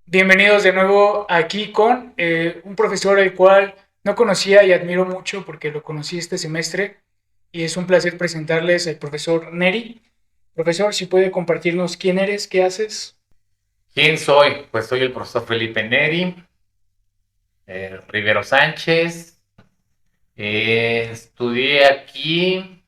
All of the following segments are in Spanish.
Bienvenidos de nuevo aquí con un profesor el cual no conocía y admiro mucho porque lo conocí este semestre y es un placer presentarles al profesor Neri. Profesor, si puede compartirnos quién eres, qué haces. ¿Quién soy? Pues soy el profesor Felipe Neri, Rivero Sánchez. Estudié aquí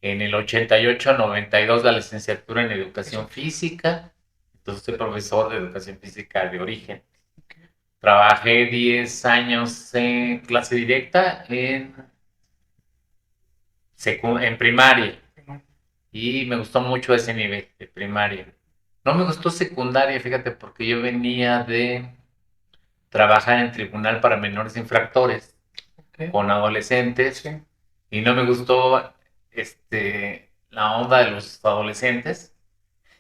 en el 88-92 la licenciatura en Eso. Educación Física. Entonces soy profesor de Educación Física de origen. Ok. Trabajé 10 años en clase directa en primaria y me gustó mucho ese nivel de primaria. No me gustó secundaria, fíjate, porque yo venía de trabajar en tribunal para menores infractores Ok. con adolescentes Sí. y no me gustó la onda de los adolescentes.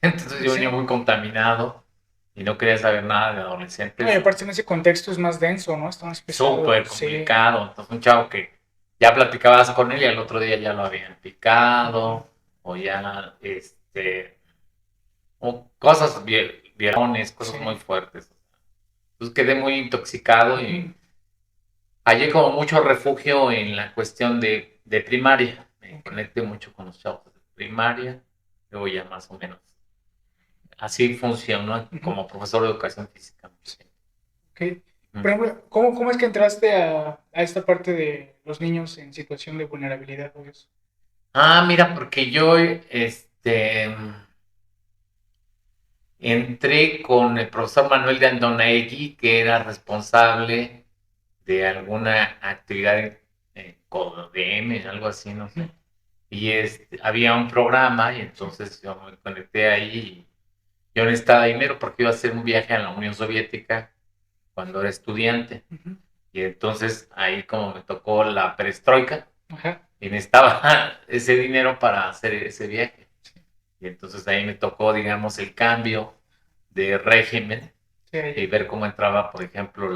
Entonces yo venía Sí. muy contaminado y no quería saber nada de No, y adolescentes. aparte en ese contexto es más denso, ¿no? Está más pesado. Súper Sí. complicado. Entonces un chavo que ya platicabas con él y al otro día ya lo habían picado o ya, o cosas, vierones, Sí. cosas muy fuertes. Entonces quedé muy intoxicado y Ujú. hallé como mucho refugio en la cuestión de primaria. Me Ok. conecté mucho con los chavos de primaria, luego ya más o menos. Así funcionó Ujú. como profesor de educación física. Sí. Ok. Por ejemplo, ¿cómo es que entraste a esta parte de los niños en situación de vulnerabilidad o eso? Ah, mira, porque yo entré con el profesor Manuel de Andonaegui, que era responsable de alguna actividad en CODM, algo así, no Ujú. sé. Y había un programa y entonces yo me conecté ahí. Yo necesitaba dinero porque iba a hacer un viaje a la Unión Soviética cuando era estudiante. Ujú. Y entonces ahí como me tocó la perestroika Ajá. y necesitaba ese dinero para hacer ese viaje. Sí. Y entonces ahí me tocó, digamos, el cambio de régimen Sí, y ahí. ver cómo entraba, por ejemplo,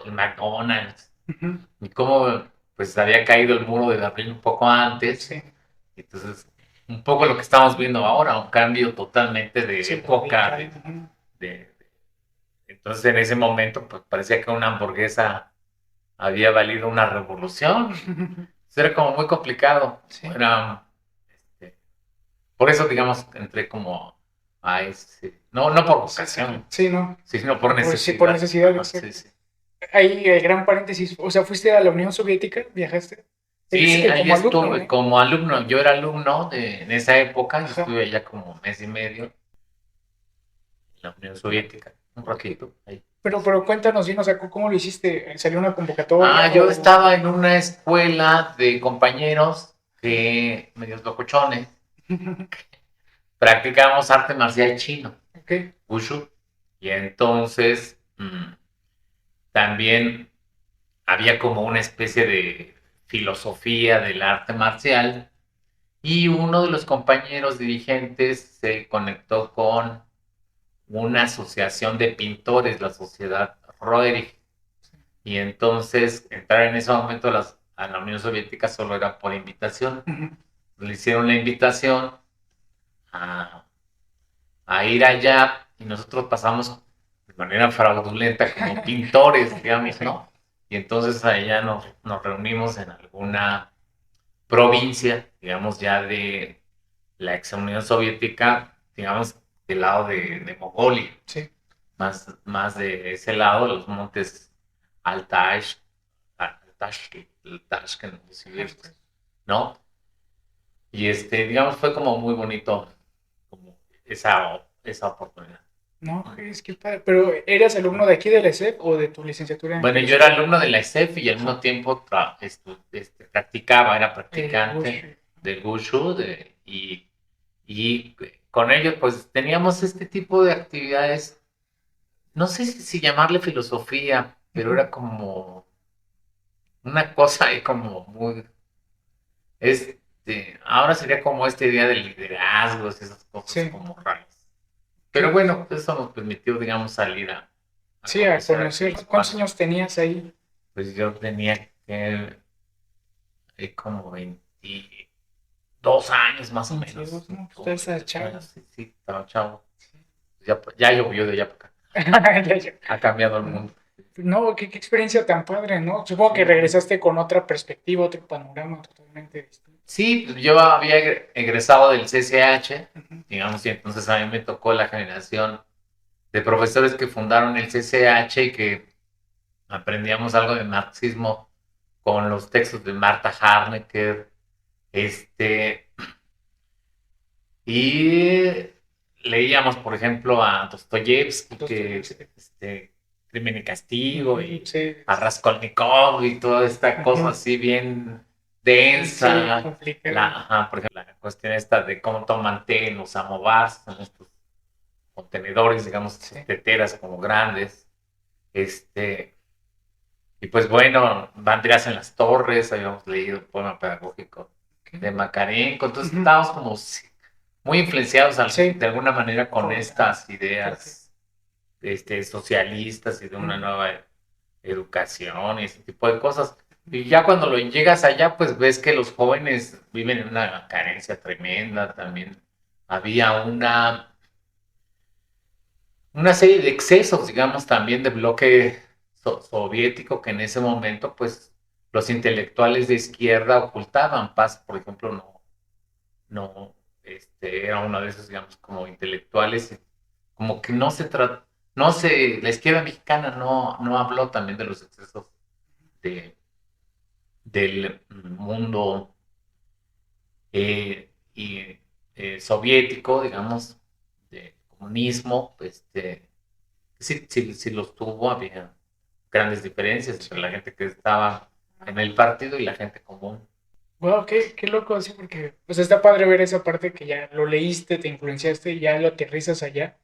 el McDonald's Ujú. y cómo pues había caído el muro de Berlín un poco antes. Sí, Entonces, un poco lo que estamos viendo ahora, un cambio totalmente de sí, época, radical. Ujú. de, entonces en ese momento pues parecía que una hamburguesa había valido una revolución. Era como muy complicado. Sí, Era, este, por eso, digamos, entré como a ese, no por sí, sí, vocación, sí, no. sino por Sí, por necesidad. necesidad, Ajá, sí, exacto. sí. Ahí el gran paréntesis, o sea, fuiste a la Unión Soviética, viajaste. Es Sí, que ahí como alumno, estuve ¿eh? como alumno. Yo era alumno en esa época, yo Ajá. estuve allá como un mes y medio en la Unión Soviética, un Ok. ratito ahí. Pero cuéntanos bien, o sea, ¿cómo lo hiciste? ¿Salió una convocatoria Yo o...? estaba en una escuela de compañeros que, medios locochones, practicábamos arte marcial chino, Ok. Wushu, y entonces también había como una especie de filosofía del arte marcial y uno de los compañeros dirigentes se conectó con una asociación de pintores, la sociedad Roerich, y entonces entrar en ese momento a la Unión Soviética solo era por invitación. Ujú. Le hicieron la invitación a, a ir allá y nosotros pasamos de manera fraudulenta como pintores, digamos, Sí. ¿no? Y entonces allá nos reunimos en alguna provincia, digamos, ya de la ex Unión Soviética, digamos, del lado de Mongolia, Sí. más de ese lado, los montes Altaj, Tashkent, Ajá, está. ¿no? Y digamos, fue como muy bonito como esa oportunidad. No, es que padre. Pero, ¿eras alumno de aquí de la ESEP o de tu licenciatura en Bueno, yo era filosofía? alumno de la ESEF y al mismo Ajá. tiempo practicaba, era El Bush. practicante del Wushu y con ellos pues teníamos este tipo de actividades, no sé si llamarle filosofía, pero Ujú. era como una cosa ahí como muy, ahora sería como esta idea de liderazgos, esas cosas Sí. como raras. Pero Ok. bueno, eso nos permitió, digamos, salir a Sí, a conocer aquel conocer. ¿Cuántos espacio. años tenías ahí? Pues yo tenía que como 22 años más o menos. 22, ¿no? Pues O todavía estás 28 chavo. años, sí, sí, estaba chavo. Ya llovió de allá para acá. Ya, ya. Ha cambiado el mundo. No, qué experiencia tan padre, ¿no? Supongo que Sí. regresaste con otra perspectiva, otro panorama totalmente distinto. Sí, pues yo había egresado del CCH, Ujú. digamos, y entonces a mí me tocó la generación de profesores que fundaron el CCH y que aprendíamos algo de marxismo con los textos de Marta Harnecker, este, y leíamos, por ejemplo, a Dostoyevsky, que Dostoyevsky. Crimen y Castigo, Ujú, y sí, a Raskolnikov y toda esta cosa ujú, así bien sí, densa. complicado. Por ejemplo, la cuestión esta de cómo toman té en los samovars, en estos contenedores, digamos, Sí. estas teteras como grandes. Este, y pues bueno, Bandrías en las Torres, habíamos leído un poema pedagógico Okay. de Makarenko, entonces Ujú, estábamos como muy influenciados sí, de alguna manera con por estas parte. ideas socialistas y de una Ujú, nueva educación y ese tipo de cosas. Y ya cuando lo llegas allá, pues ves que los jóvenes viven en una carencia tremenda, también había una serie de excesos, digamos, también de bloque soviético que en ese momento, pues, los intelectuales de izquierda ocultaban. Paz, por ejemplo, no, era uno de esos, digamos, como intelectuales, como que la izquierda mexicana no habló también de los excesos de, del mundo y soviético, digamos, de comunismo, sí los tuvo, había grandes diferencias sí. entre la gente que estaba en el partido y la gente común. Wow, qué loco, sí, porque pues está padre ver esa parte que ya lo leíste, te influenciaste y ya lo aterrizas allá.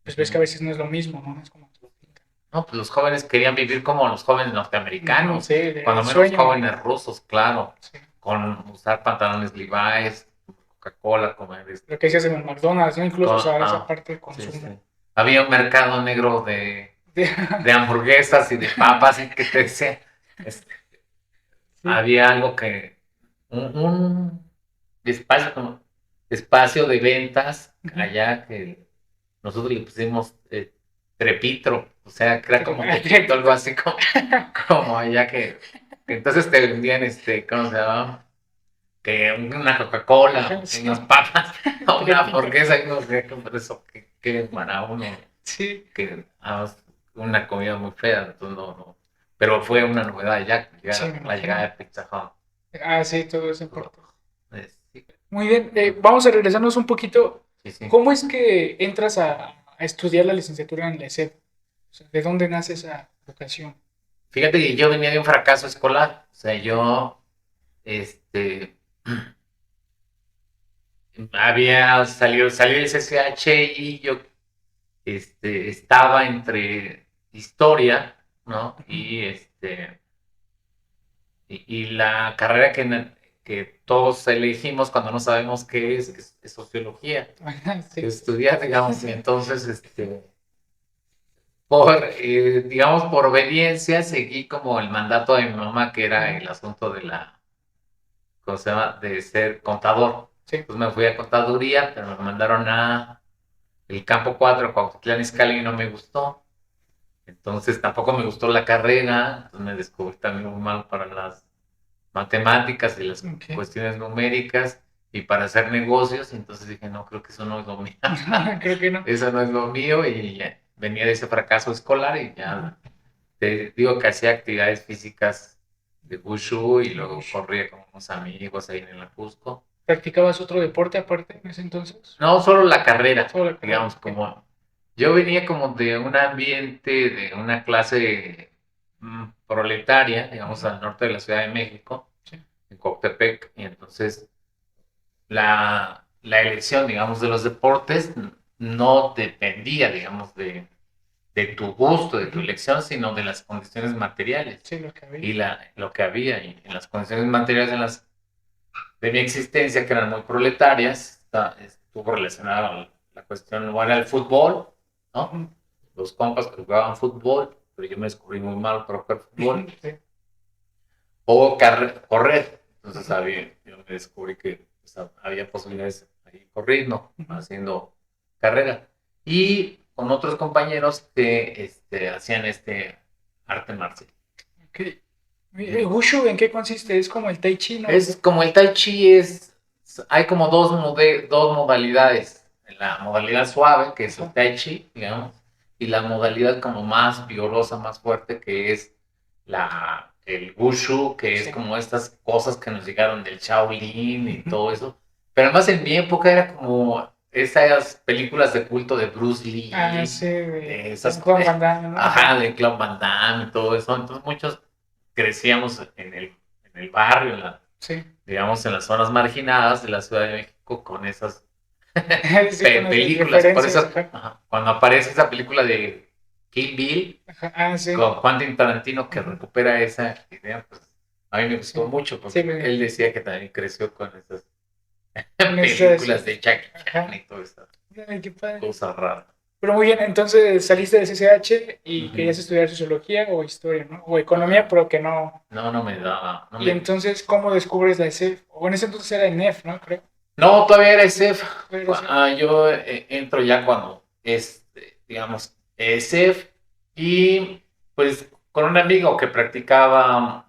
Pues ves que a Ujú. veces no es lo mismo, ¿no? Es como te lo pintan. No, pues los jóvenes querían vivir como los jóvenes Ujú, norteamericanos, sí, cuando el menos sueño jóvenes americano. rusos, claro, Sí. con usar pantalones Levi's, Coca-Cola, comer Lo que decías en el McDonald's, ¿no? Incluso, o sea, esa parte de sí, consumo. sí. Había un mercado negro de hamburguesas y de papas y que te decía, este, Sí. había algo que, un espacio, espacio de ventas Ujú. allá que nosotros le pusimos trepitro, o sea, que era Pero, como tepito, algo así como allá que entonces te vendían, ¿cómo se llama? Que una Coca-Cola, unas sí, papas, o una trepito. hamburguesa, y no sé, por eso que para uno, Sí. que una comida muy fea, entonces no. Pero fue una novedad ya, Sí, me la llegada imagino. de Pizza Hut. Ah, sí, todo esa Todo, parte. sí, Muy bien, vamos a regresarnos un poquito. sí, sí. ¿Cómo es que entras a estudiar la licenciatura en la SEP? O sea, ¿de dónde nace esa vocación? Fíjate que yo venía de un fracaso escolar, o sea, yo, este, salí del CCH y yo, estaba entre historia, ¿no? Ujú. Y la carrera que todos elegimos cuando no sabemos qué es sociología, que Sí. estudiar, digamos, y entonces, digamos, por obediencia, seguí como el mandato de mi mamá, que era Ujú. el asunto de ¿cómo se llama?, de ser contador. Sí. Pues me fui a contaduría, pero me mandaron a el campo 4 Cuautitlán Izcalli y no me gustó. Entonces tampoco me gustó la carrera, entonces me descubrí también muy mal para las matemáticas y las Ok. cuestiones numéricas y para hacer negocios, y entonces dije, no, creo que eso no es lo mío. Creo que no. Eso no es lo mío y ya venía de ese fracaso escolar y Ujú. ya te digo que hacía actividades físicas de Wushu y luego Ush. corría con unos amigos ahí en el Cusco. ¿Practicabas otro deporte aparte en ese entonces? No, solo la carrera, Solo la carrera. digamos, Ok. como yo venía como de un ambiente, de una clase proletaria, digamos, Ujú. al norte de la Ciudad de México, Sí. en Coctepec, y entonces la elección, digamos, de los deportes no dependía, digamos, de tu gusto, de tu Ujú. elección, sino de las condiciones materiales Sí, lo que había. y lo que había. Y en las condiciones materiales de mi existencia, que eran muy proletarias, estuvo relacionada la cuestión, no era el fútbol, ¿no? Ujú. Los compas que jugaban fútbol, pero yo me descubrí muy mal para jugar fútbol, Sí. o correr. Entonces Ujú. yo me descubrí que pues, había posibilidades ahí corriendo, Ujú. haciendo carrera. Y con otros compañeros que hacían este arte marcial. Ok. ¿El Wushu en qué consiste? Es como el Tai Chi, ¿no? Es como el Tai Chi, hay como dos modalidades. La modalidad suave, que es el Ajá. Tai Chi, digamos, y la modalidad como más vigorosa, más fuerte, que es el Wushu, que es Sí. como estas cosas que nos llegaron del Shaolin y todo eso. Pero además en mi época era como esas películas de culto de Bruce Ah, Lee, sí, de de esas, Juan Van Damme, ¿no? ajá, de Club Van Damme y todo eso. Entonces muchos crecíamos en el barrio, Sí. digamos, en las zonas marginadas de la Ciudad de México con esas Sí, con esas películas. Por referencias, eso, ajá. ajá, cuando aparece esa película de Kill Bill Ajá. Ah, sí. con Quentin Tarantino que Ujú. recupera esa idea, pues a mí me Sí. gustó mucho Sí, porque él decía que también creció con esas con esas. películas de Jackie Chan Ajá. y todas esas Ay, qué padre. cosas raras. Pero muy bien, entonces saliste de CCH y querías Ujú. estudiar sociología o historia, ¿no? O economía, Ajá. pero que no. No, no me daba, Y entonces, ¿cómo descubres la ESEF? O en ese entonces era ENEF, ¿no? Creo. No, todavía era ESEF. Pero sí. Yo entro ya cuando es, digamos, ESEF y pues con un amigo que practicábamos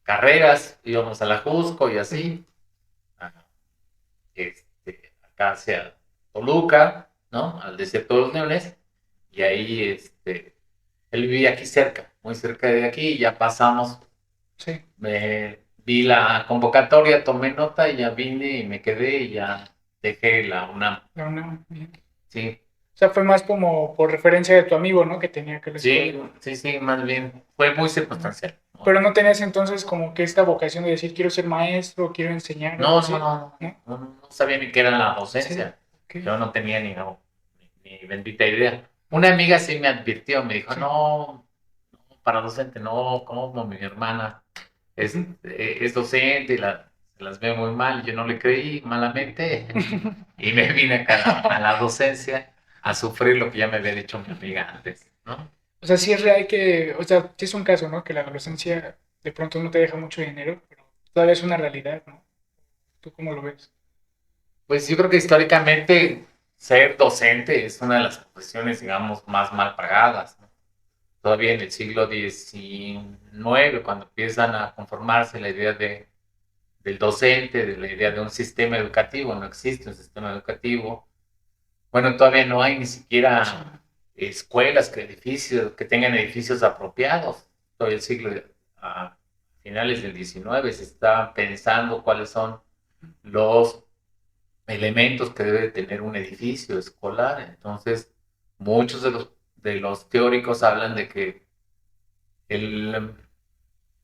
carreras, íbamos a la Jusco y así, a- acá hacia Toluca, ¿no? Al desierto de los Leones, y ahí, él vivía aquí cerca, muy cerca de aquí, y ya pasamos. Sí. Vi la convocatoria, tomé nota y ya vine y me quedé y ya dejé la UNAM. La UNAM, bien. Sí, O sea, fue más como por referencia de tu amigo, ¿no? Que tenía que la escuela. sí, sí, sí, más bien fue muy circunstancial. Pero no tenías entonces como que esta vocación de decir quiero ser maestro, quiero enseñar o algo No, no, así, no, ¿no? no, no sabía ni qué era la Sí, docencia. ok. Yo no tenía ni bendita idea. Una amiga sí me advirtió, me dijo, Sí. no, no, para docente, no, como mi hermana es docente y se las ve muy mal. Yo no le creí malamente y me vine acá a la docencia a sufrir lo que ya me había dicho mi amiga antes, ¿no? O sea, sí es real que, o sea, sí es un caso, ¿no? Que la adolescencia de pronto no te deja mucho dinero, pero todavía es una realidad, ¿no? ¿Tú cómo lo ves? Pues yo creo que históricamente ser docente es una de las profesiones, digamos, más mal pagadas, ¿no? Todavía en el siglo XIX, cuando empiezan a conformarse la idea del docente, de la idea de un sistema educativo, no existe un sistema educativo. Bueno, todavía no hay ni Sí, siquiera escuelas que tengan edificios apropiados. Todo el siglo, a finales del XIX, se está pensando cuáles son los elementos que debe tener un edificio escolar. Entonces, muchos de los teóricos hablan de que el,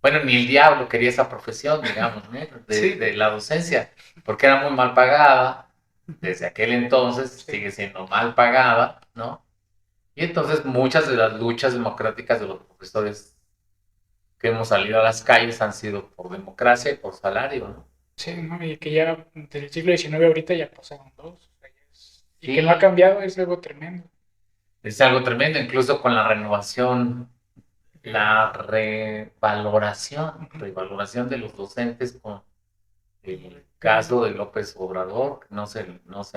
bueno, ni el diablo quería esa profesión, digamos, ¿no? de, sí, de la docencia, porque era muy mal pagada. Desde aquel entonces sí, sigue siendo mal pagada, ¿no? Y entonces muchas de las luchas democráticas de los profesores que hemos salido a las calles han sido por democracia y por salario, ¿no? sí, ¿no? Y que ya del siglo XIX ahorita ya pasaron dos. O sea, y que no ha Sí, cambiado es algo tremendo. es algo tremendo, incluso con la renovación, la revaloración de los docentes con el caso de López Obrador, que no se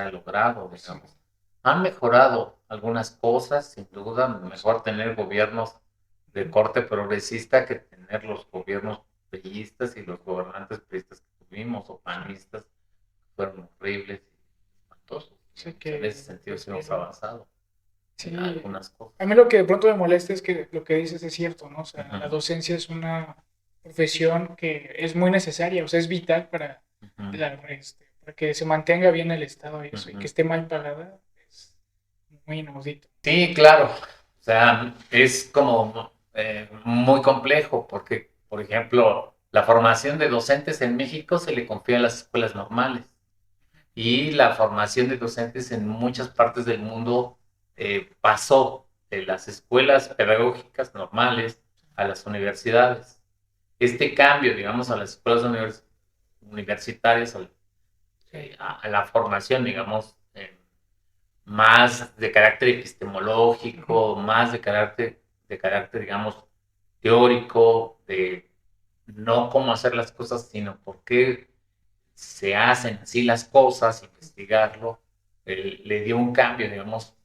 ha logrado, Sí, digamos. Han mejorado algunas cosas, sin duda, mejor tener gobiernos de corte progresista que tener los gobiernos priistas y los gobernantes priistas que tuvimos, o panistas, fueron horribles y espantosos. sí Digamos. En ese que sentido sí hemos desvieron. avanzado en Sí, algunas cosas. a mí lo que de pronto me molesta es que lo que dices es cierto, ¿no? O sea, la Ujú, docencia es una profesión que es muy necesaria, o sea, es vital ujú, para que se mantenga bien el Estado y eso, y que ujú. esté mal pagada, es muy inaudito. Sí, claro. O sea, es como muy complejo porque, por ejemplo, la formación de docentes en México se le confía a las escuelas normales y la formación de docentes en muchas partes del mundo pasó de las escuelas pedagógicas normales a las universidades. Este cambio, digamos, a las escuelas universitarias, Sí, a la formación, digamos, más de carácter epistemológico, más de carácter, digamos, teórico, de no cómo hacer las cosas, sino por qué se hacen así las cosas, investigarlo, le dio un cambio, digamos,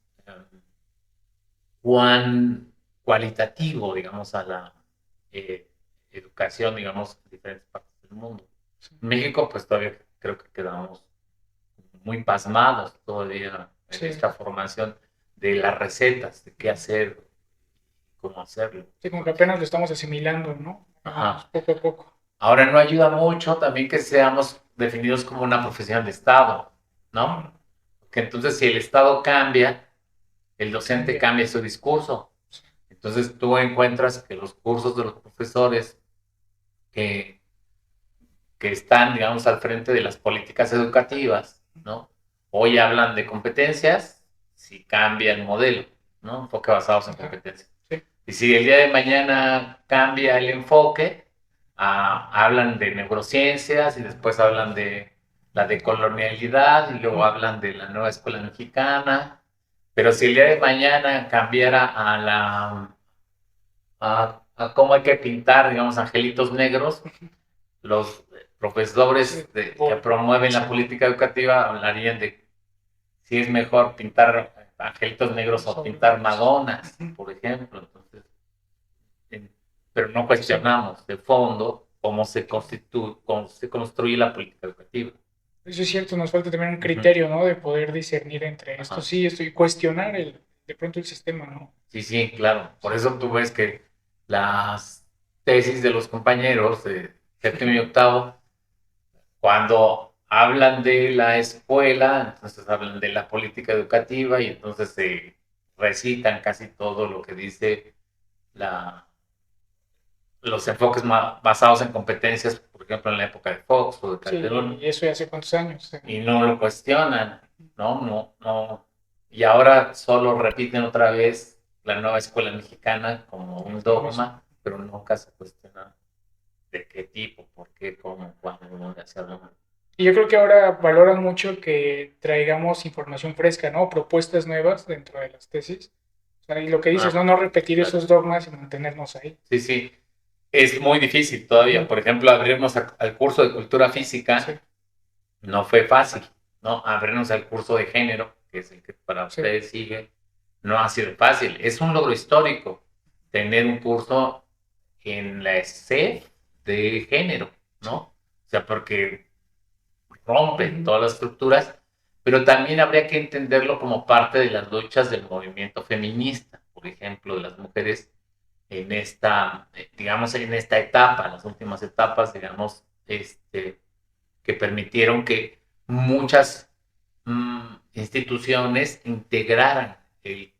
cuán cualitativo, digamos, a la educación, digamos, en diferentes partes del mundo. En México, pues todavía creo que quedamos muy pasmados todavía en esta formación de las recetas, de qué hacer, cómo hacerlo. Sí, como que apenas lo estamos asimilando, ¿no? Ajá. Poco a poco. Ahora no ayuda mucho también que seamos definidos como una profesión de Estado, ¿no? Que entonces si el Estado cambia, el docente cambia su discurso. Entonces tú encuentras que los cursos de los profesores que, que están, digamos, al frente de las políticas educativas, ¿no? Hoy hablan de competencias, si cambia el modelo, ¿no? Enfoque basados en competencias. Sí. Y si el día de mañana cambia el enfoque, hablan de neurociencias y después hablan de la decolonialidad y luego hablan de la nueva escuela mexicana. Pero si el día de mañana cambiara a cómo hay que pintar, digamos, angelitos negros, los profesores que promueven la política educativa hablarían de si es mejor pintar angelitos negros o pintar madonas, por ejemplo. Entonces, pero no cuestionamos de fondo cómo se construye la política educativa. Eso es cierto, nos falta también un criterio, ¿no? De poder discernir entre esto sí, esto y cuestionar de pronto el sistema, ¿no? Sí, sí, claro. Por eso tú ves que las tesis de los compañeros de séptimo y octavo, cuando hablan de la escuela, entonces hablan de la política educativa y entonces se recitan casi todo lo que dice los enfoques basados en competencias, por ejemplo, en la época de Fox o de Calderón. Sí, y eso ya hace cuántos años. Y no lo cuestionan, no. Y ahora solo repiten otra vez la nueva escuela mexicana como un dogma, pero nunca se cuestiona de qué tipo, por qué, cómo, cuándo, dónde hacerlo. Y yo creo que ahora valoran mucho que traigamos información fresca, ¿no? Propuestas nuevas dentro de las tesis. O sea, y lo que dices, no repetir esos dogmas y mantenernos ahí. Sí, sí. Es muy difícil todavía. Por ejemplo, abrirnos al curso de cultura física no fue fácil, ¿no? Abrirnos al curso de género, que es el que para ustedes sigue, no ha sido fácil. Es un logro histórico tener un curso en la SEP de género, ¿no? O sea, porque rompen todas las estructuras, pero también habría que entenderlo como parte de las luchas del movimiento feminista, por ejemplo, de las mujeres en esta, digamos, en esta etapa, las últimas etapas, digamos, que permitieron que muchas instituciones integraran el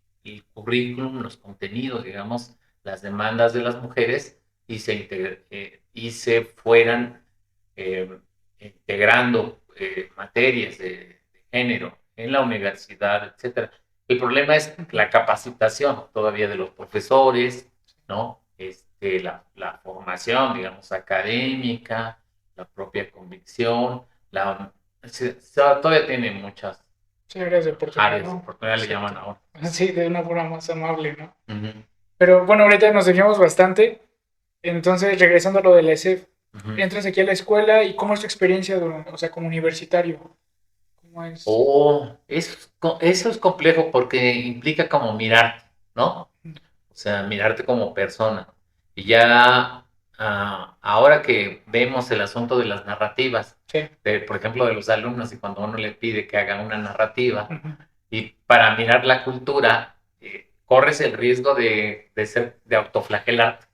currículum, los contenidos, digamos, las demandas de las mujeres y se fueran integrando materias de género en la universidad, etcétera. El problema es la capacitación todavía de los profesores, ¿no? La formación, digamos, académica, la propia convicción, todavía tiene muchas áreas de oportunidad, le llaman ahora. Sí, de una forma más amable, ¿no? Pero bueno, ahorita nos desviamos bastante. Entonces, regresando a lo de la ESEF, entras aquí a la escuela y ¿cómo es tu experiencia, o sea, como universitario? ¿Cómo es? Eso es complejo porque implica como mirarte, ¿no? O sea, mirarte como persona. Y ya ahora que vemos el asunto de las narrativas, por ejemplo, de los alumnos, y cuando uno le pide que haga una narrativa, y para mirar la cultura, corres el riesgo de autoflagelarte,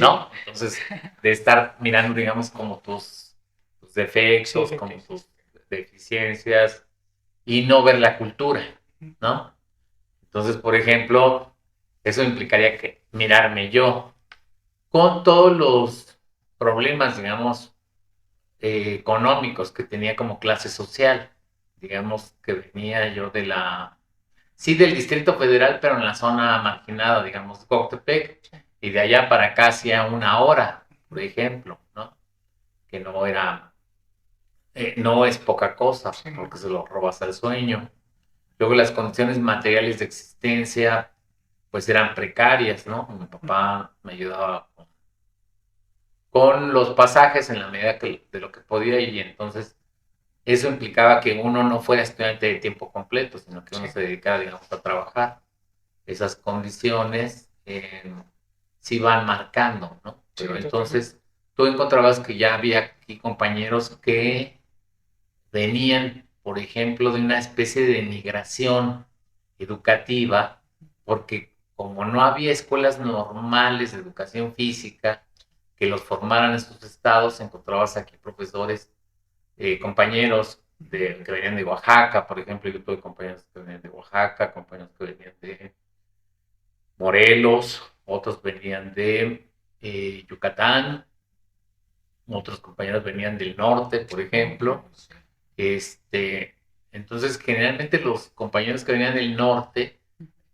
¿no? Entonces, de estar mirando, digamos, como tus defectos, como tus deficiencias, y no ver la cultura, ¿no? Entonces, por ejemplo, eso implicaría que mirarme yo con todos los problemas, digamos, económicos que tenía como clase social. Digamos que venía yo del Distrito Federal, pero en la zona marginada, digamos, Coctepec, y de allá para acá hacía una hora, por ejemplo, ¿no? Que no es poca cosa, porque se lo robas al sueño. Luego las condiciones materiales de existencia, pues eran precarias, ¿no? Mi papá me ayudaba con los pasajes en la medida de lo que podía y entonces eso implicaba que uno no fuera estudiante de tiempo completo, sino que uno Sí. se dedicara, digamos, a trabajar. Esas condiciones se iban marcando, ¿no? Sí, Pero totalmente. entonces tú encontrabas que ya había aquí compañeros que venían, por ejemplo, de una especie de migración educativa, porque como no había escuelas normales de educación física que los formaran en sus estados, encontrabas aquí profesores, compañeros que venían de Oaxaca, por ejemplo, yo tuve compañeros que venían de Oaxaca, compañeros que venían de Morelos, otros venían de Yucatán, otros compañeros venían del norte, por ejemplo. Ok, sí. Este, entonces, generalmente los compañeros que venían del norte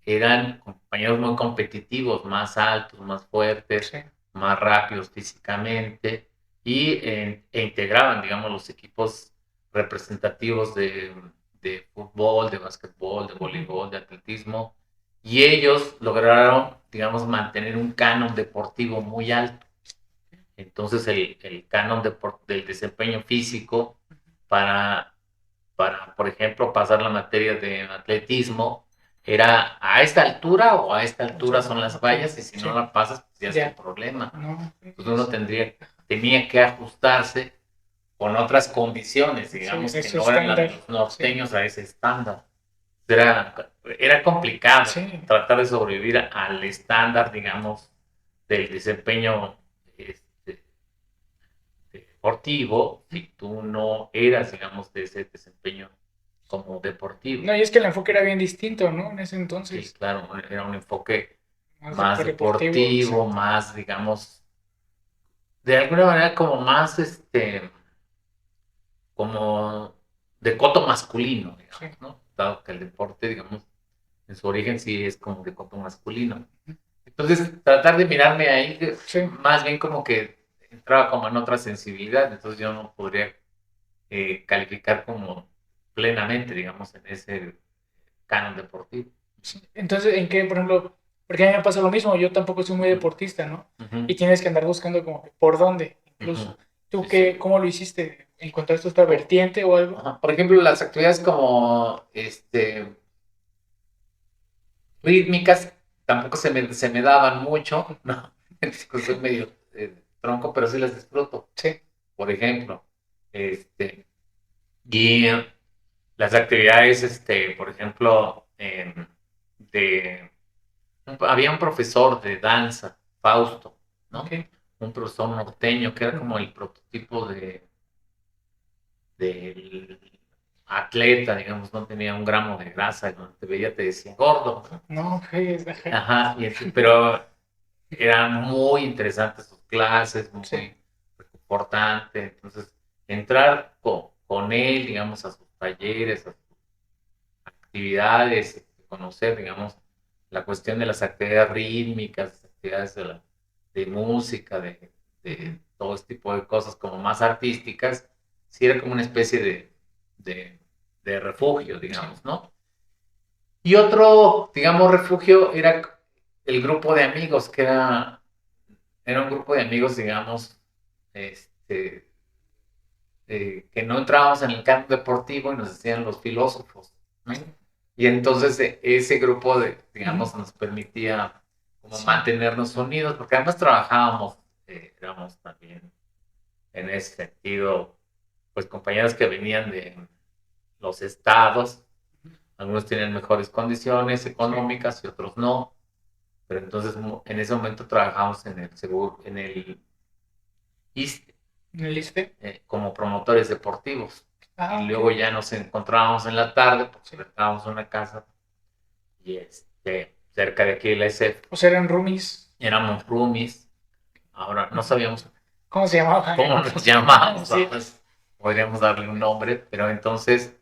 eran compañeros muy competitivos, más altos, más fuertes, Sí. más rápidos físicamente y integraban, digamos, los equipos representativos de fútbol, de básquetbol, de voleibol, de atletismo, y ellos lograron, digamos, mantener un canon deportivo muy alto. Entonces, el canon del desempeño físico para por ejemplo, pasar la materia de atletismo, era a esta altura o a esta altura son las Ok, vallas y si no sí. la pasas, pues ya es tu Ya. problema. No, Entonces uno tenía que ajustarse con otras condiciones, sí, digamos, que es no eran las de estándar. los Sí. norteños a ese estándar. Era complicado Sí. tratar de sobrevivir al estándar, digamos, del desempeño este, deportivo si tú no eras, digamos, de ese desempeño como deportivo. No, y es que el enfoque era bien distinto, ¿no? En ese Sí, entonces. claro, era un enfoque Más más deportivo, deportivo, exacto. más, digamos, de alguna manera como más, como de coto masculino, Sí. digamos, ¿no? Dado que el deporte, digamos, en su origen sí es como de coto masculino. Entonces, tratar de mirarme ahí, Sí. más bien como que entraba como en otra sensibilidad, entonces yo no podría calificar como plenamente, digamos, en ese canon deportivo. Sí. Entonces, ¿en qué, por ejemplo? Porque a mí me pasa lo mismo, yo tampoco soy muy Uh -huh. deportista, ¿no? Uh -huh. Y tienes que andar buscando como que por dónde, Uh incluso. -huh. ¿Tú Sí, sí. qué, cómo lo hiciste? ¿Encontraste esta vertiente o algo? Ajá. Por ejemplo, las actividades como rítmicas tampoco se me daban mucho, ¿no? Soy medio tronco, pero sí las disfruto. Sí. Por ejemplo, y las actividades, por ejemplo, de había un profesor de danza, Fausto, ¿no? Ok. Un profesor norteño que era como el prototipo del atleta, digamos, no tenía un gramo de grasa, cuando te veía te decía gordo, ¿no? No, ok, ajá. Ajá, pero eran muy interesantes sus clases, Sí. muy reconfortante, entonces entrar con él, digamos, a sus talleres, a sus actividades, conocer, digamos, la cuestión de las actividades rítmicas, actividades de música, de todo este tipo de cosas como más artísticas, sí era como una especie de, de refugio, digamos, ¿no? Y otro, digamos, refugio era el grupo de amigos, era un grupo de amigos, digamos, este, que no entrábamos en el campo deportivo y nos decían los filósofos, ¿no? Y entonces ese grupo digamos, nos permitía como Sí. mantenernos unidos, porque además trabajábamos, éramos también en ese sentido, pues compañeros que venían de los estados, algunos tienen mejores condiciones económicas y otros no, pero entonces en ese momento trabajamos en el seguro, en el ISSSTE, ¿En el ISSSTE? como promotores deportivos. Y Ah, ok. luego ya nos encontrábamos en la tarde, porque Sí. rentábamos una casa y cerca de aquí de la SF, O sea, eran roomies. éramos roomies, ahora no sabíamos ¿Cómo se llamaba? cómo nos llamábamos, Sí. podríamos darle un nombre, pero entonces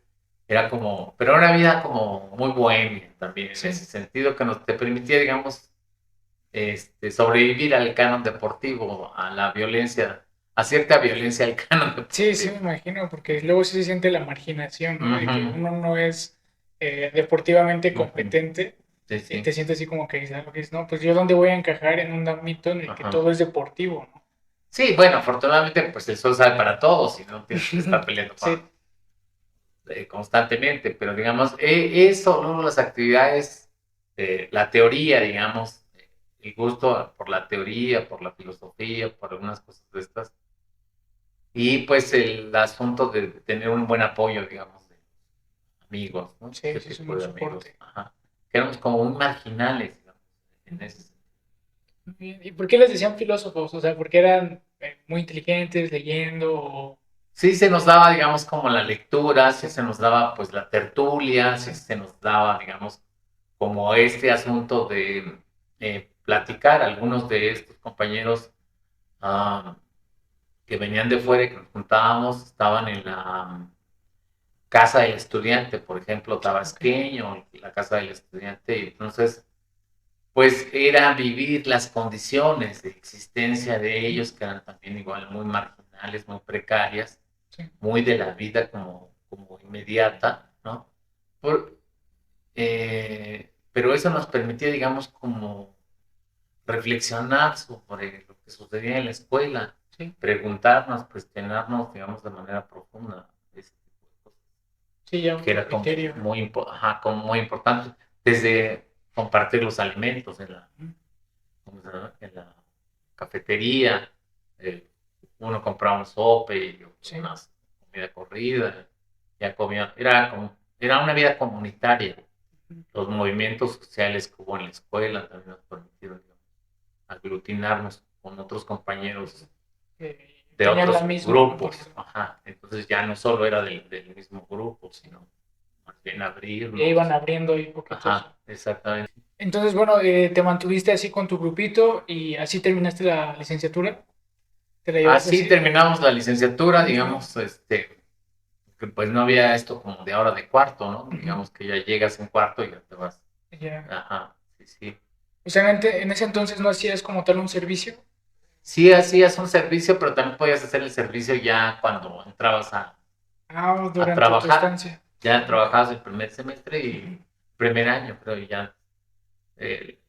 era como, pero una vida como muy bohemia también, en Sí. ese sentido que te permitía, digamos, sobrevivir al canon deportivo, a la violencia, a cierta violencia al canon Sí, sí, deportivo. me imagino, porque luego sí se siente la marginación, Uh ¿no? De que -huh. uno no es deportivamente Uh -huh. competente Sí, y sí. te sientes así como que dices, algo que dices, no, pues yo dónde voy a encajar en un ámbito en el que Ajá. todo es deportivo, ¿no? Sí, bueno, afortunadamente, pues el sol sale para todos y no tienes que estar peleando Sí, constantemente, pero digamos, eso, ¿no? Las actividades, la teoría, digamos, el gusto por la teoría, por la filosofía, por algunas cosas de estas, y pues el asunto de tener un buen apoyo, digamos, de amigos, ¿no? Sí, Ese sí, es tipo un de amigos, soporte. ajá. Que éramos como muy marginales, digamos, en ese sentido. Muy bien. ¿Y por qué les decían filósofos? O sea, porque eran muy inteligentes, leyendo, o... Sí se nos daba, digamos, como la lectura, sí se nos daba, pues, la tertulia, sí se nos daba, digamos, como este asunto de platicar. Algunos de estos compañeros ah, que venían de fuera y que nos juntábamos estaban en la casa del estudiante, por ejemplo, Ok. tabasqueño, la casa del estudiante, y entonces, pues, era vivir las condiciones de existencia de ellos, que eran también igual muy marginales, muy precarias, Sí, muy de la vida como inmediata, ¿no? Por, pero eso nos permitía, digamos, como reflexionar sobre lo que sucedía en la escuela, sí, preguntarnos, cuestionarnos, digamos, de manera profunda, ese tipo de cosas, sí, ya que otro era criterio. ajá, como muy importante, desde compartir los alimentos Ujú. en la cafetería, eh, uno compraba un sope y Sí, una comida corrida, ya comía, era una vida comunitaria. ujú. Los movimientos sociales que hubo en la escuela también nos permitieron, digamos, aglutinarnos con otros compañeros de Tenían la otros misma grupos. motivación. Ajá. Entonces ya no solo era del mismo grupo, sino más bien Ya iban abrirnos. abriendo ahí poquito eso. Ajá, exactamente. Entonces, bueno, te mantuviste así con tu grupito y así terminaste la licenciatura. ¿Te la llevaste Así así? terminamos la licenciatura, Muy bien. digamos, que pues no había esto como de ahora de cuarto, ¿no? Ujú. Digamos que ya llegas a un cuarto y ya te vas. Ya. Ajá, sí, sí. O sea, en ese entonces no hacías como tal un servicio. Sí hacías un servicio, pero también podías hacer el servicio ya cuando entrabas Ah, a durante tu trabajar. estancia. Ya trabajabas el primer semestre y primer año, creo, y ya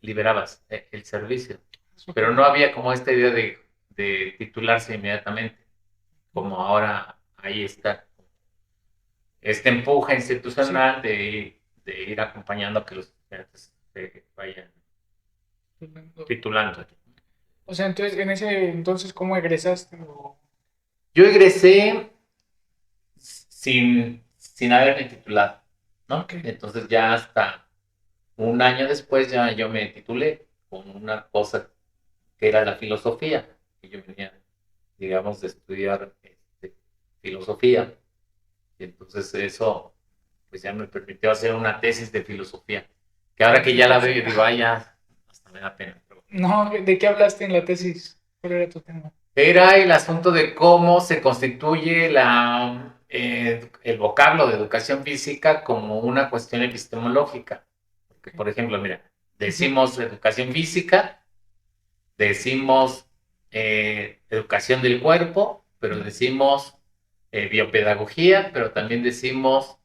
liberabas el servicio. Súper Pero no bien. había como esta idea de titularse inmediatamente, como ahora ahí está este empuje Sí. institucional de ir acompañando a que los estudiantes se vayan titulando. O sea, entonces, en ese entonces, ¿cómo egresaste? O... Yo egresé sin haberme titulado, ¿no? Ok. Entonces ya hasta un año después ya yo me titulé con una cosa que era la filosofía, que yo venía, digamos, de estudiar filosofía. Y entonces eso, pues ya me permitió hacer una tesis de filosofía, que ahora que ya la veo, yo digo, ay, ya, hasta me da pena. Pero No, ¿de qué hablaste en la tesis? ¿Cuál era tu tema? era el asunto de cómo se constituye el vocablo de educación física como una cuestión epistemológica. Porque, Ok. por ejemplo, mira, Ujú. decimos educación física, decimos educación del cuerpo, pero decimos biopedagogía, pero también decimos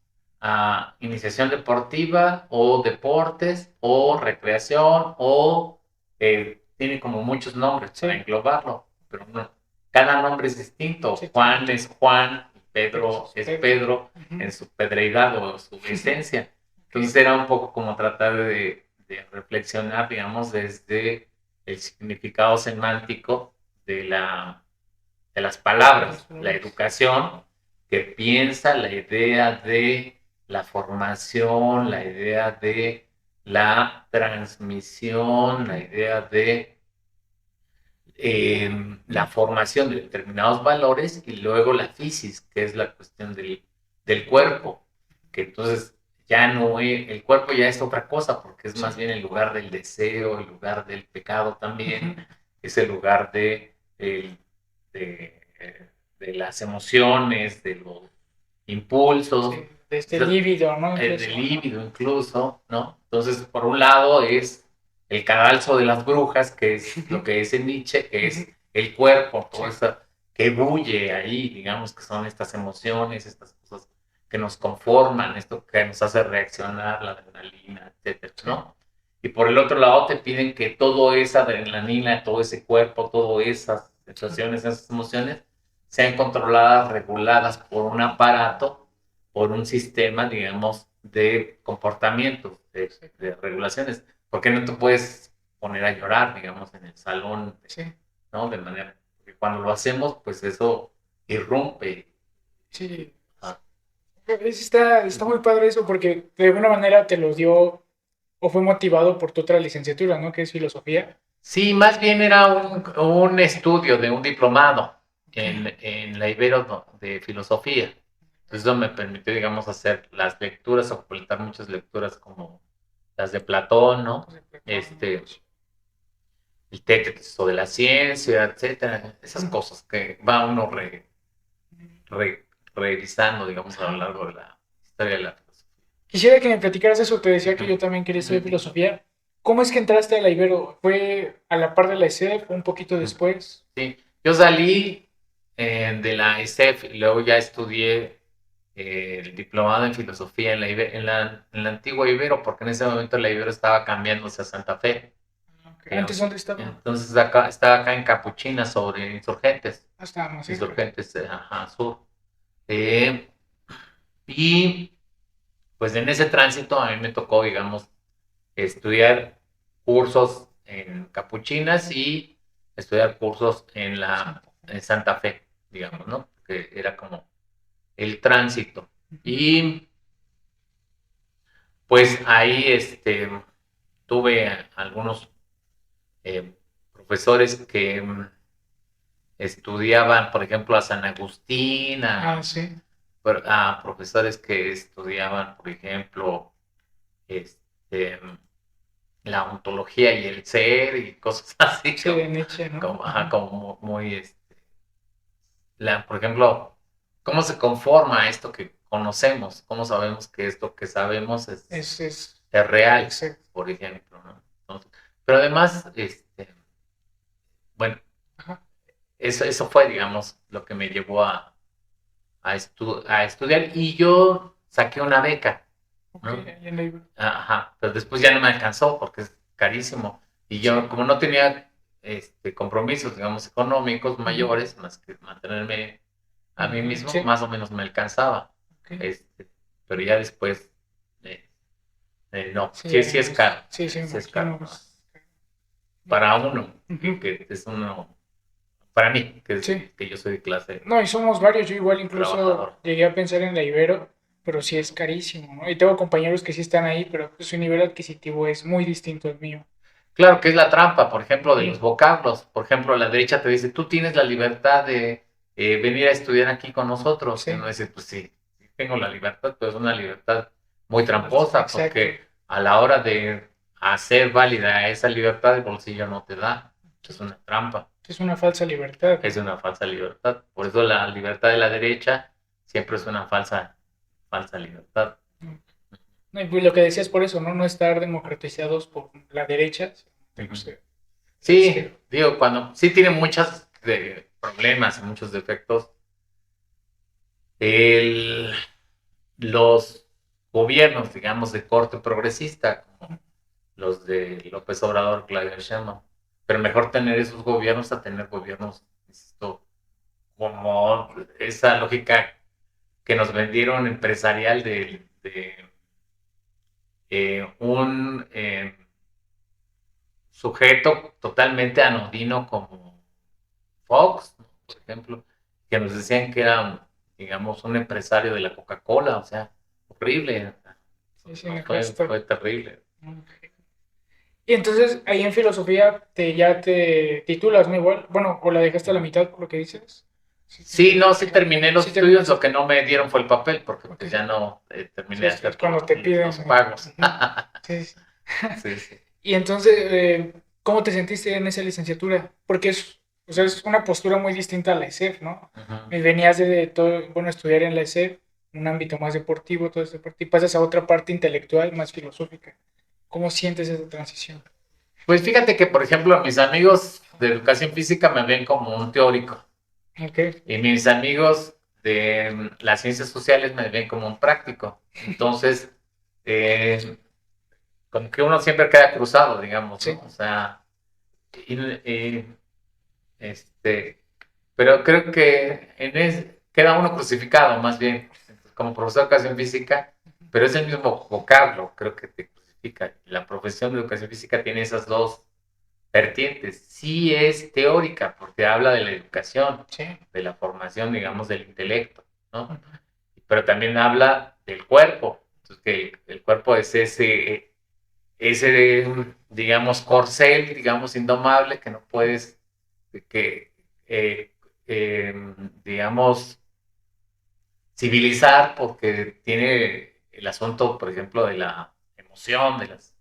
iniciación deportiva o deportes o recreación o tiene como muchos nombres para Sí, englobarlo, pero no, cada nombre es distinto. sí, Juan es Juan, Pedro Pedro es es Pedro. Pedro Ujú. en su pedreidad o su esencia. Entonces Ok. era un poco como tratar de reflexionar, digamos, desde el significado semántico de, de las Las palabras, la palabras. educación que piensa la idea de la formación, la idea de la transmisión, la idea de la formación de determinados valores y luego la fisis, que es la cuestión del cuerpo, que entonces ya no es, el cuerpo ya es otra cosa, porque es Sí. más bien el lugar del deseo, el lugar del pecado Ujú. también, es el lugar de, de las emociones, de los Sí, impulsos, de este líbido, ¿no? del Incluso. líbido incluso, ¿no? Entonces, por un lado es el cadalso de las brujas, que es lo que dice Nietzsche, que Ujú. es el cuerpo, Sí, todo eso que bulle ahí, digamos que son estas emociones, estas cosas que nos conforman, esto que nos hace reaccionar, la adrenalina, etcétera, sí. ¿no? Y por el otro lado te piden que toda esa adrenalina, todo ese cuerpo, todas esas sensaciones, esas emociones, sean controladas, reguladas por un aparato por un sistema, digamos, de comportamientos, de regulaciones. Porque no te puedes poner a llorar, digamos, en el salón, Sí, ¿no? De manera, porque cuando lo hacemos, pues eso irrumpe. sí. Ah. Está muy padre eso porque de alguna manera te lo dio o fue motivado por tu otra licenciatura, ¿no? Que es filosofía. Sí, más bien era un estudio de un diplomado Ok. en la Ibero de filosofía. Entonces eso me permitió, digamos, hacer las lecturas o completar muchas lecturas como las de Platón, ¿no? Pues, de Platón. Este, el texto de la ciencia, etcétera, esas cosas que va uno re- revisando, digamos, a lo Ajá. largo de la historia de la filosofía. Quisiera que me platicaras eso, te decía que Ujú, yo también quería estudiar ujú, filosofía. ¿Cómo es que entraste a la Ibero? ¿Fue a la par de la ESEF, un poquito ujú. después? Sí, yo salí de la ISEF y luego ya estudié el diplomado en filosofía en la antigua Ibero, porque en ese momento la Ibero estaba cambiándose a Santa Fe, Ok. ¿Antes digamos. dónde estaba? Entonces estaba acá en Capuchina sobre Insurgentes, Ah, estaba más cerca. Insurgentes, ajá, sur. Eh, y pues en ese tránsito a mí me tocó, digamos, estudiar cursos en Capuchinas y estudiar cursos Santa Fe. en Santa Fe, digamos, ¿no? Que era como el tránsito. Y pues ahí tuve algunos eh, profesores que estudiaban, por ejemplo, a San Agustín, Ah, sí. a profesores que estudiaban, por ejemplo, este, la ontología y el ser y cosas así, Sí, de Nietzsche, ¿no? ajá, como muy, por ejemplo, cómo se conforma esto que conocemos, cómo sabemos que esto que sabemos Es es real, exacto. por ejemplo, ¿no? Entonces, pero además, bueno, Ajá. eso fue, digamos, lo que me llevó a estudiar y yo saqué una beca, Ok, ¿no? ahí en la Ibero. Ajá, pero después ya no me alcanzó porque es carísimo. Y Sí. yo, como no tenía compromisos, digamos, económicos Ujú. mayores, más que mantenerme a mí mismo, Sí. más o menos me alcanzaba. Ok. Este, pero ya después, eh, no, Sí, sí, sí es caro, sí, sí, me sí es caro, imagino. ¿no? Pues. Para uno, Ujú. que es uno, para mí, Sí. que yo soy de clase No, y somos varios. Yo igual incluso trabajador. llegué a pensar en la Ibero, pero sí es carísimo, ¿no? Y tengo compañeros que sí están ahí, pero pues, su nivel adquisitivo es muy distinto al mío. Claro que es la trampa, por ejemplo, de los Sí, vocablos. Por ejemplo, la derecha te dice, tú tienes la libertad de venir a estudiar aquí con nosotros. Y sí, uno dice, pues sí, sí tengo la libertad, pero es una libertad muy tramposa, exacto. porque a la hora de hacer válida esa libertad, el bolsillo no te da. Es una trampa, Es una falsa libertad, es ¿no? una falsa libertad. Por eso la libertad de la derecha siempre es una falsa libertad. No, y pues lo que decías por eso, ¿no? No estar democratizados por la derecha, sino Ujú. ser la Sí, izquierda. digo, cuando sí tiene muchos problemas y muchos defectos, el, los gobiernos, digamos, de corte progresista, como los de López Obrador, Claudia Sheinbaum, pero mejor tener esos gobiernos a tener gobiernos, insisto, como esa lógica que nos vendieron empresarial de un sujeto totalmente anodino como Fox, ¿no? Por ejemplo, que nos decían que era, digamos, un empresario de la Coca-Cola, o sea, horrible, Sí, sí, no, nefasto. fue terrible. Y entonces ahí en filosofía ya te titulas, ¿no? Igual, bueno, o la dejaste a la mitad por lo que dices. Sí, Sí, no, sí terminé los sí estudios, lo terminaste. que no me dieron fue el papel, porque Ok. pues ya no terminé Sí, de es hacer cuando te piden. los pagos. Ujú. Sí, sí. Sí, sí. Y entonces, ¿cómo te sentiste en esa licenciatura? Porque o sea, es una postura muy distinta a la ESEF, ¿no? Ujú. Venías de todo, bueno, estudiar en la ESEF, un ámbito más deportivo, todo este deporte, y pasas a otra parte intelectual, más filosófica. ¿Cómo sientes esa transición? Pues fíjate que, por ejemplo, mis amigos de educación física me ven como un teórico Ok, y mis amigos de las ciencias sociales me ven como un práctico. Entonces, eh, como que uno siempre queda cruzado, digamos, sí, ¿no? O sea, y, y, este, pero creo que queda uno crucificado más bien. como profesor de educación física, pero es el mismo vocablo, creo que te crucifica. La profesión de educación física tiene esas dos vertientes. Sí es teórica, porque habla de la educación, Sí. de la formación, digamos, del intelecto, ¿no? Pero también habla del cuerpo. Entonces, que el cuerpo es ese, digamos, corcel, digamos, indomable, que no puedes, que, digamos, civilizar, porque tiene el asunto, por ejemplo, de la emoción, de las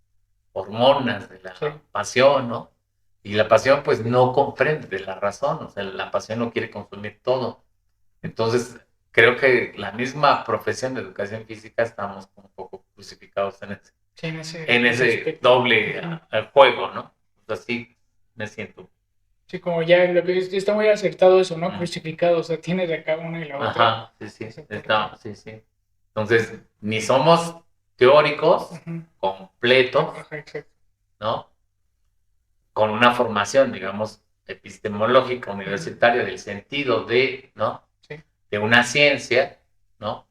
hormonas, de la pasión, ¿no? Y la pasión, pues, no comprende de la razón, o sea, la pasión no quiere consumir todo. Entonces, creo que la misma profesión de educación física estamos un poco crucificados Sí, en ese aspecto. doble juego, ¿no? Así me siento. Sí, como ya lo que está muy acertado eso, ¿no? Crucificado, o sea, tiene de acá una y la otra. Ajá, sí, sí. Entonces, ni somos teóricos completos, Ajá, exacto. ¿no? Con una formación, digamos, epistemológica, universitaria, del sentido de, ¿no? Sí. De una ciencia, ¿no?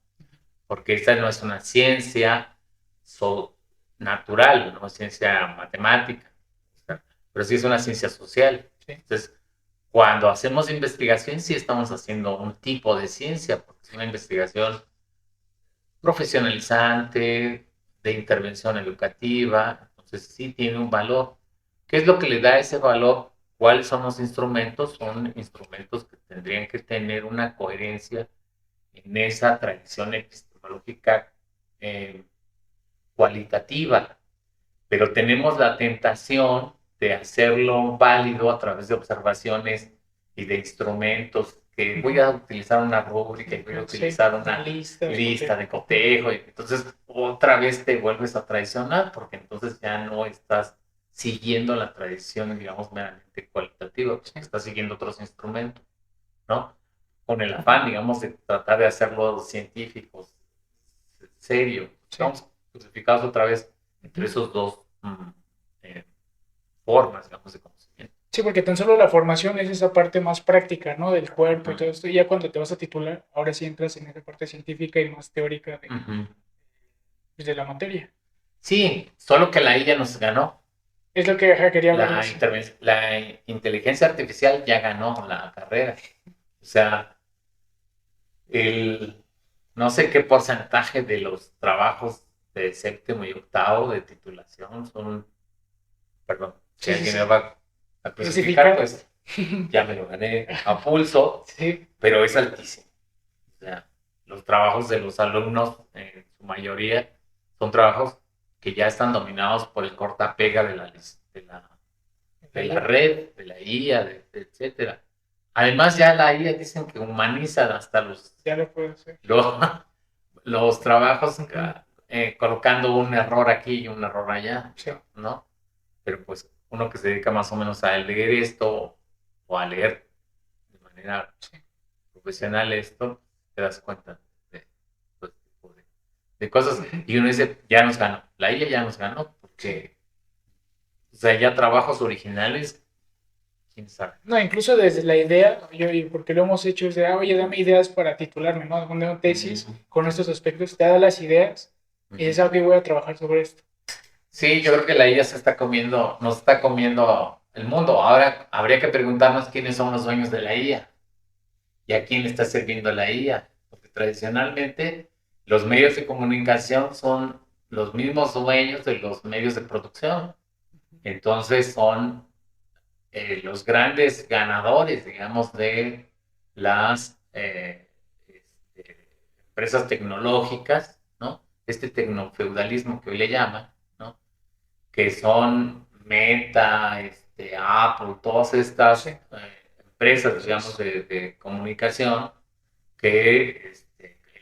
Porque esta no es una ciencia natural, no es ciencia matemática, pero sí es una ciencia social. Sí. Entonces, cuando hacemos investigación, sí estamos haciendo un tipo de ciencia, porque es una investigación profesionalizante, de intervención educativa, entonces sí tiene un valor. ¿Qué es lo que le da ese valor? ¿Cuáles son los instrumentos? Son instrumentos que tendrían que tener una coherencia en esa tradición epistemológica cualitativa, pero tenemos la tentación de hacerlo válido a través de observaciones y de instrumentos, que voy a utilizar una rúbrica y voy a utilizar una lista de cotejo, y entonces otra vez te vuelves a traicionar, porque entonces ya no estás siguiendo la tradición, digamos, meramente cualitativa, estás siguiendo otros instrumentos, ¿no? Con el afán, digamos, de tratar de hacerlo científicos, serio. Estamos crucificados otra vez entre esos dos formas, digamos, de conocimiento. Sí, porque tan solo la formación es esa parte más práctica, ¿no? Del cuerpo y todo esto. Y ya cuando te vas a titular, ahora sí entras en esa parte científica y más teórica pues, de la materia. Sí, solo que la IA nos ganó. Es lo que quería ver. La inteligencia artificial ya ganó la carrera. O sea, no sé qué porcentaje de los trabajos de séptimo y octavo de titulación son, perdón, si alguien me va a crucificar, pues ya me lo gané a pulso, pero es altísimo. O sea, los trabajos de los alumnos, en su mayoría, son trabajos que ya están dominados por el corta-pega de la red, de la IA, etcétera. Además, ya la IA dicen que humaniza hasta ya lo puedo hacer. Los trabajos, colocando un error aquí y un error allá, ¿no? Pero pues uno que se dedica más o menos a leer esto o a leer de manera profesional esto, te das cuenta de todo este tipo de cosas. Y uno dice, ya nos ganó, la IA ya nos ganó, porque o sea, ya trabajos originales, quién sabe. No, incluso desde la idea, porque lo hemos hecho, es de, oye, dame ideas para titularme, ¿no? Una tesis con estos aspectos, te da las ideas y dices, ok, voy a trabajar sobre esto. Sí, yo creo que la IA nos está comiendo el mundo. Ahora habría que preguntarnos quiénes son los dueños de la IA y a quién le está sirviendo la IA. Porque tradicionalmente los medios de comunicación son los mismos dueños de los medios de producción. Entonces son los grandes ganadores, digamos, de las empresas tecnológicas, ¿no? Este tecnofeudalismo que hoy le llaman, ¿no? Que son Meta, Apple, todas estas empresas, digamos, de comunicación, que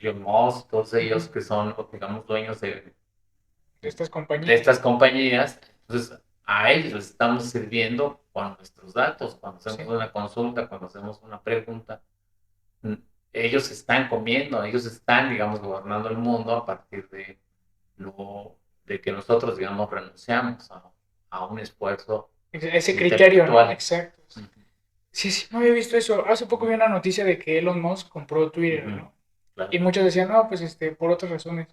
Elon Musk, todos ellos que son, digamos, dueños de estas compañías. Entonces, a ellos les estamos sirviendo con nuestros datos, cuando hacemos una consulta, cuando hacemos una pregunta. Ellos están comiendo, ellos están, digamos, gobernando el mundo a partir de que nosotros, digamos, renunciamos a un esfuerzo. Ese criterio, ¿no? Exacto. Sí, no había visto eso. Hace poco vi una noticia de que Elon Musk compró Twitter, ¿no? Y muchos decían, no, pues por otras razones.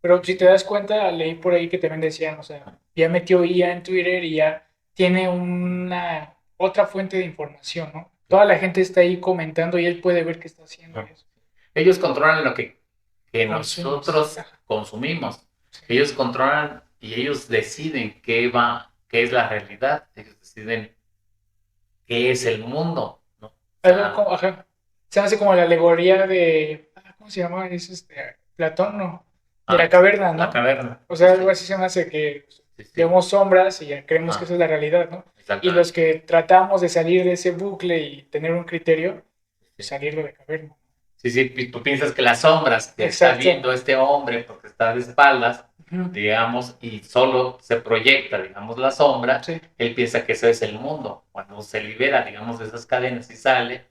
Pero si te das cuenta, leí por ahí que también decían, o sea, ya metió IA en Twitter y ya tiene una otra fuente de información, ¿no? Toda la gente está ahí comentando y él puede ver qué está haciendo y eso. Ellos controlan lo que Consumes. nosotros consumimos. Ellos controlan y ellos deciden qué es la realidad. Ellos deciden qué es el mundo, ¿no? O Algo sea, como, ajá. Se hace como la alegoría de, ¿cómo se llama? Es Platón, ¿no? De la caverna, la ¿no? caverna. O sea, algo así se me hace que Sí, sí. vemos sombras y ya creemos que esa Ah, es la realidad, ¿no? Y los exactamente. que tratamos de salir de ese bucle y tener un criterio, Sí. salir de la caverna. Sí, sí, tú piensas que las sombras que está Exacto. viendo este hombre porque está de espaldas, Ujú. digamos, y solo se proyecta, digamos, la sombra, Sí. él piensa que eso es el mundo. Cuando se libera, digamos, de esas cadenas y sale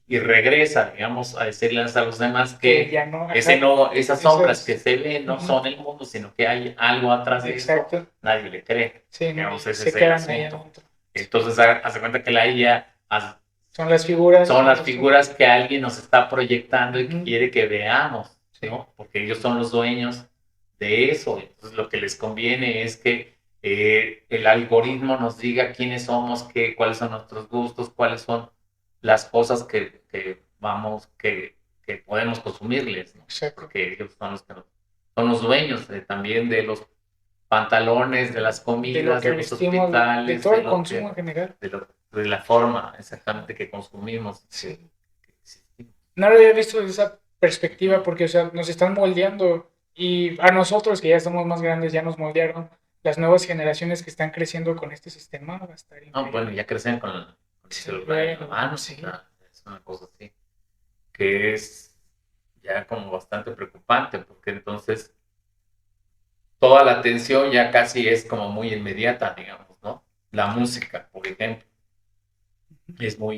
y regresa, digamos, a decirles a los demás Que que ya no, ese ajá. no, esas sombras que Esas, se ven no ujú. son el mundo, sino que hay algo atrás de eso, Exacto. nadie le cree. Sí, ¿no? Digamos, Y ese se es el quedan ahí asunto. adentro. Entonces, hace cuenta que la IA Son las figuras. son las Eso. figuras que alguien nos está proyectando y que Ujú. quiere que veamos, Sí. ¿no? Porque ellos son los dueños de eso. Entonces, lo que les conviene es que el algoritmo nos diga quiénes somos, cuáles son nuestros gustos, cuáles son las cosas que podemos consumirles, ¿no? Exacto. Porque ellos son son los dueños también de los pantalones, de las De lo comidas, que de los vestimos, de hospitales, todo el consumo en general. de la forma exactamente que consumimos. Sí. Que existimos. No lo había visto desde esa perspectiva porque, o sea, nos están moldeando y a nosotros que ya estamos más grandes ya nos moldearon. Las nuevas generaciones que están creciendo con este sistema va a estar No, bueno, increíble. ya crecen con el Sí, celular en la bueno, mano, o sí. sea, es una cosa así, que es ya como bastante preocupante, porque entonces toda la atención ya casi es como muy inmediata, digamos, ¿no? La música, por ejemplo, es muy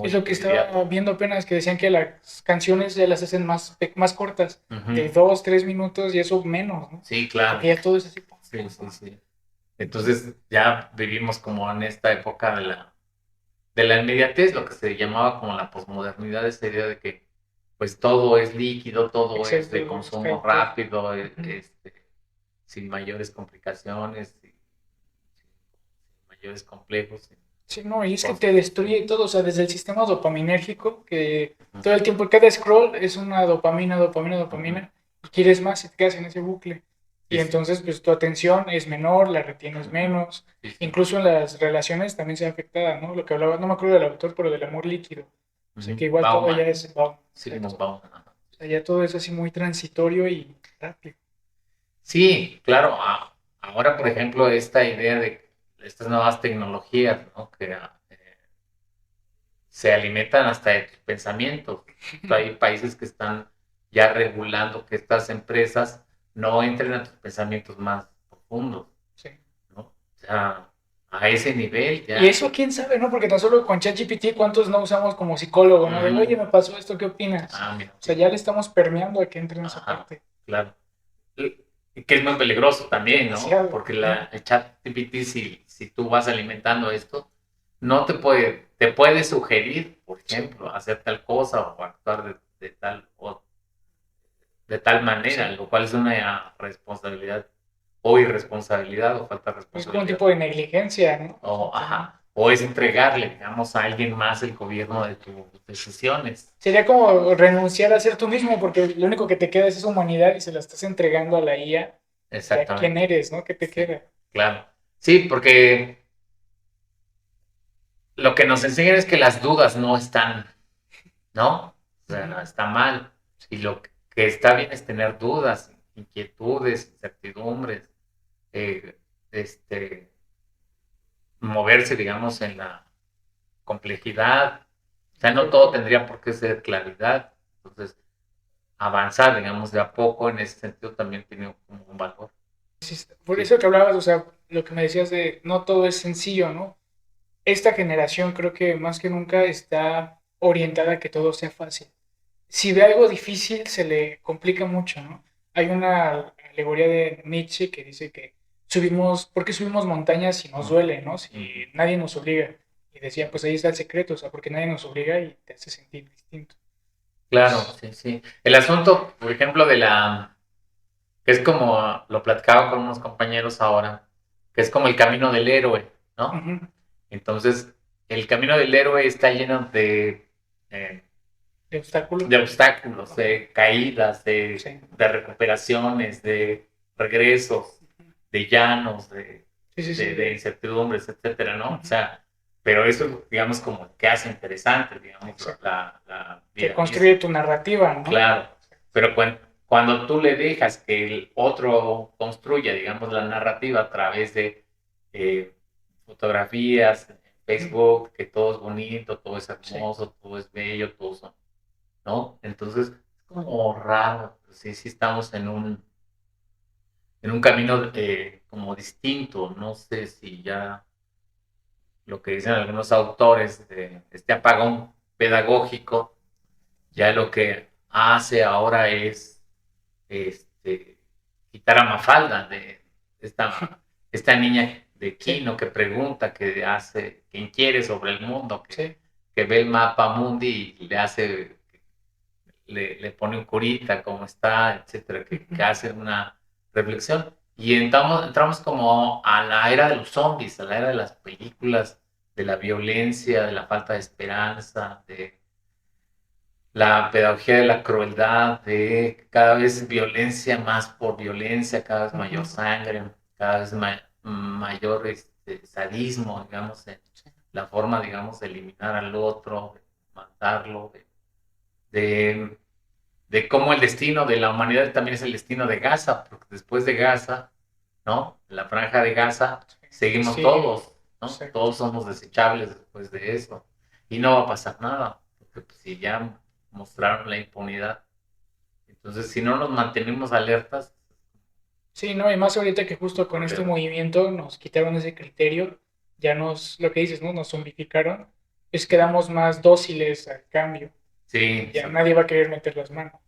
Es lo que inmediata. estaba viendo apenas, que decían que las canciones ya las hacen más cortas, de Ujú. 2, 3 minutos y eso menos, ¿no? Sí, claro. Porque ya todo es así. Sí, sí, sí. Entonces ya vivimos como en esta época de la inmediatez, lo que se llamaba como la posmodernidad, esa idea de que pues todo es líquido, todo es de Exacto, consumo está todo. rápido, Ujú. sin mayores complicaciones, sin mayores complejos. Sí, no, y es que Cosas. te destruye todo, o sea, desde el sistema dopaminérgico, que todo Ujú, el tiempo, cada scroll es una dopamina, dopamina, ujú. dopamina, y quieres más y te quedas en ese bucle. Sí, Y sí, entonces, pues tu atención es menor, la retienes ujú, menos, sí, sí, incluso en las relaciones también se ve afectada, ¿no? Lo que hablaba, no me acuerdo del autor, pero del amor líquido. O sea, que ujú. igual todo ya Bauman, es, oh, Sigmund exacto. Bauman. Ajá. O sea, ya todo es así muy transitorio y rápido. Sí, claro. Ahora, por ejemplo, esta idea de estas nuevas tecnologías, ¿no? Que se alimentan hasta de tus pensamientos. Hay países que están ya regulando que estas empresas no entren a tus pensamientos más profundos, Sí. ¿no? O sea, a ese nivel Y ya. eso quién sabe, ¿no? Porque tan solo con ChatGPT, ¿cuántos no usamos como psicólogo, ¿no? De, oye, Ujú. me pasó esto, ¿qué opinas? Ah, mira, O sea, sí. ya le estamos permeando a que entre en esa Ajá, parte. claro. Y que es muy peligroso también, ¿no? Demasiado. Porque Ujú. el chat GPT, si tú vas alimentando esto, no te puede sugerir, por Sí, ejemplo, hacer tal cosa o actuar de tal manera, sí. lo cual es una responsabilidad o irresponsabilidad o falta de Es como un responsabilidad. tipo de negligencia, ¿no? O sea, O, también. ajá, o es entregarle, digamos, a alguien más el gobierno de tus decisiones. Sería como renunciar a ser tú mismo, porque lo único que te queda es esa humanidad y se la estás entregando a la IA. Ya quién Exactamente. eres, ¿no? ¿Qué te Sí, queda? claro. Sí, porque lo que nos enseñan es que las dudas no están, ¿no? O Ujú. sea, está mal. Y lo que está bien es tener dudas, inquietudes, incertidumbres, eh, este, moverse, digamos, en la complejidad. O sea, no todo Exacto. tendría por qué ser claridad. Entonces, avanzar, digamos, de a poco en ese sentido también tiene como un valor. Sí, por Sí. eso que hablabas, o sea, lo que me decías de no todo es sencillo, ¿no? Esta generación creo que más que nunca está orientada a que todo sea fácil. Si ve algo difícil, se le complica mucho, ¿no? Hay una alegoría de Nietzsche que dice que ¿por qué subimos montañas si nos duele, ¿no? Si nadie nos obliga. Y decía, pues ahí está el secreto, o sea, porque nadie nos obliga y te hace sentir distinto. Claro, sí, sí. El asunto, por ejemplo, que es como lo platicaba con unos compañeros ahora, que es como el camino del héroe, ¿no? Ujú. Entonces, el camino del héroe está lleno eh, De obstáculos. de obstáculos, de caídas, Sí. de recuperaciones, de regresos, de llanos, Sí, sí, sí. de incertidumbres, etcétera, ¿no? O Ujú. sea, pero eso, digamos, como que hace interesante, digamos, Exacto. la Que vida construye misma. tu narrativa, ¿no? Claro, pero cuando tú le dejas que el otro construya, digamos, la narrativa a través de eh, fotografías, en Ujú. Facebook, que todo es bonito, todo es Sí. hermoso, todo es bello, ¿no? Entonces, es como raro, sí, sí estamos en un camino como distinto, no sé si ya lo que dicen algunos autores de este apagón pedagógico, ya lo que hace ahora es este, quitar a Mafalda de esta niña de Sí. Kino que pregunta, que hace, que inquiere sobre el mundo, Sí. que ve el mapa mundi y le pone un curita, cómo está, etcétera, que Ujú. hace una reflexión. Y entramos como a la era de los zombies, a la era de las películas, de la violencia, de la falta de esperanza, de la pedagogía de la crueldad, de cada vez violencia más por violencia, cada vez mayor Ujú. sangre, cada vez mayor sadismo, digamos, en Sí. la forma, digamos, de eliminar al otro, de matarlo, de, de cómo el destino de la humanidad también es el destino de Gaza, porque después de Gaza, ¿no? La franja de Gaza, Que seguimos sigue. todos, ¿no? Exacto. Todos somos desechables después de eso. Y no va a pasar nada, porque pues, si ya mostraron la impunidad. Entonces, si no nos mantenemos alertas, Sí, no, y más ahorita que justo con este problema. movimiento nos quitaron ese criterio, ya lo que dices, ¿no? Nos zombificaron, pues quedamos más dóciles al cambio Sí, y ya nadie va a querer meter las manos.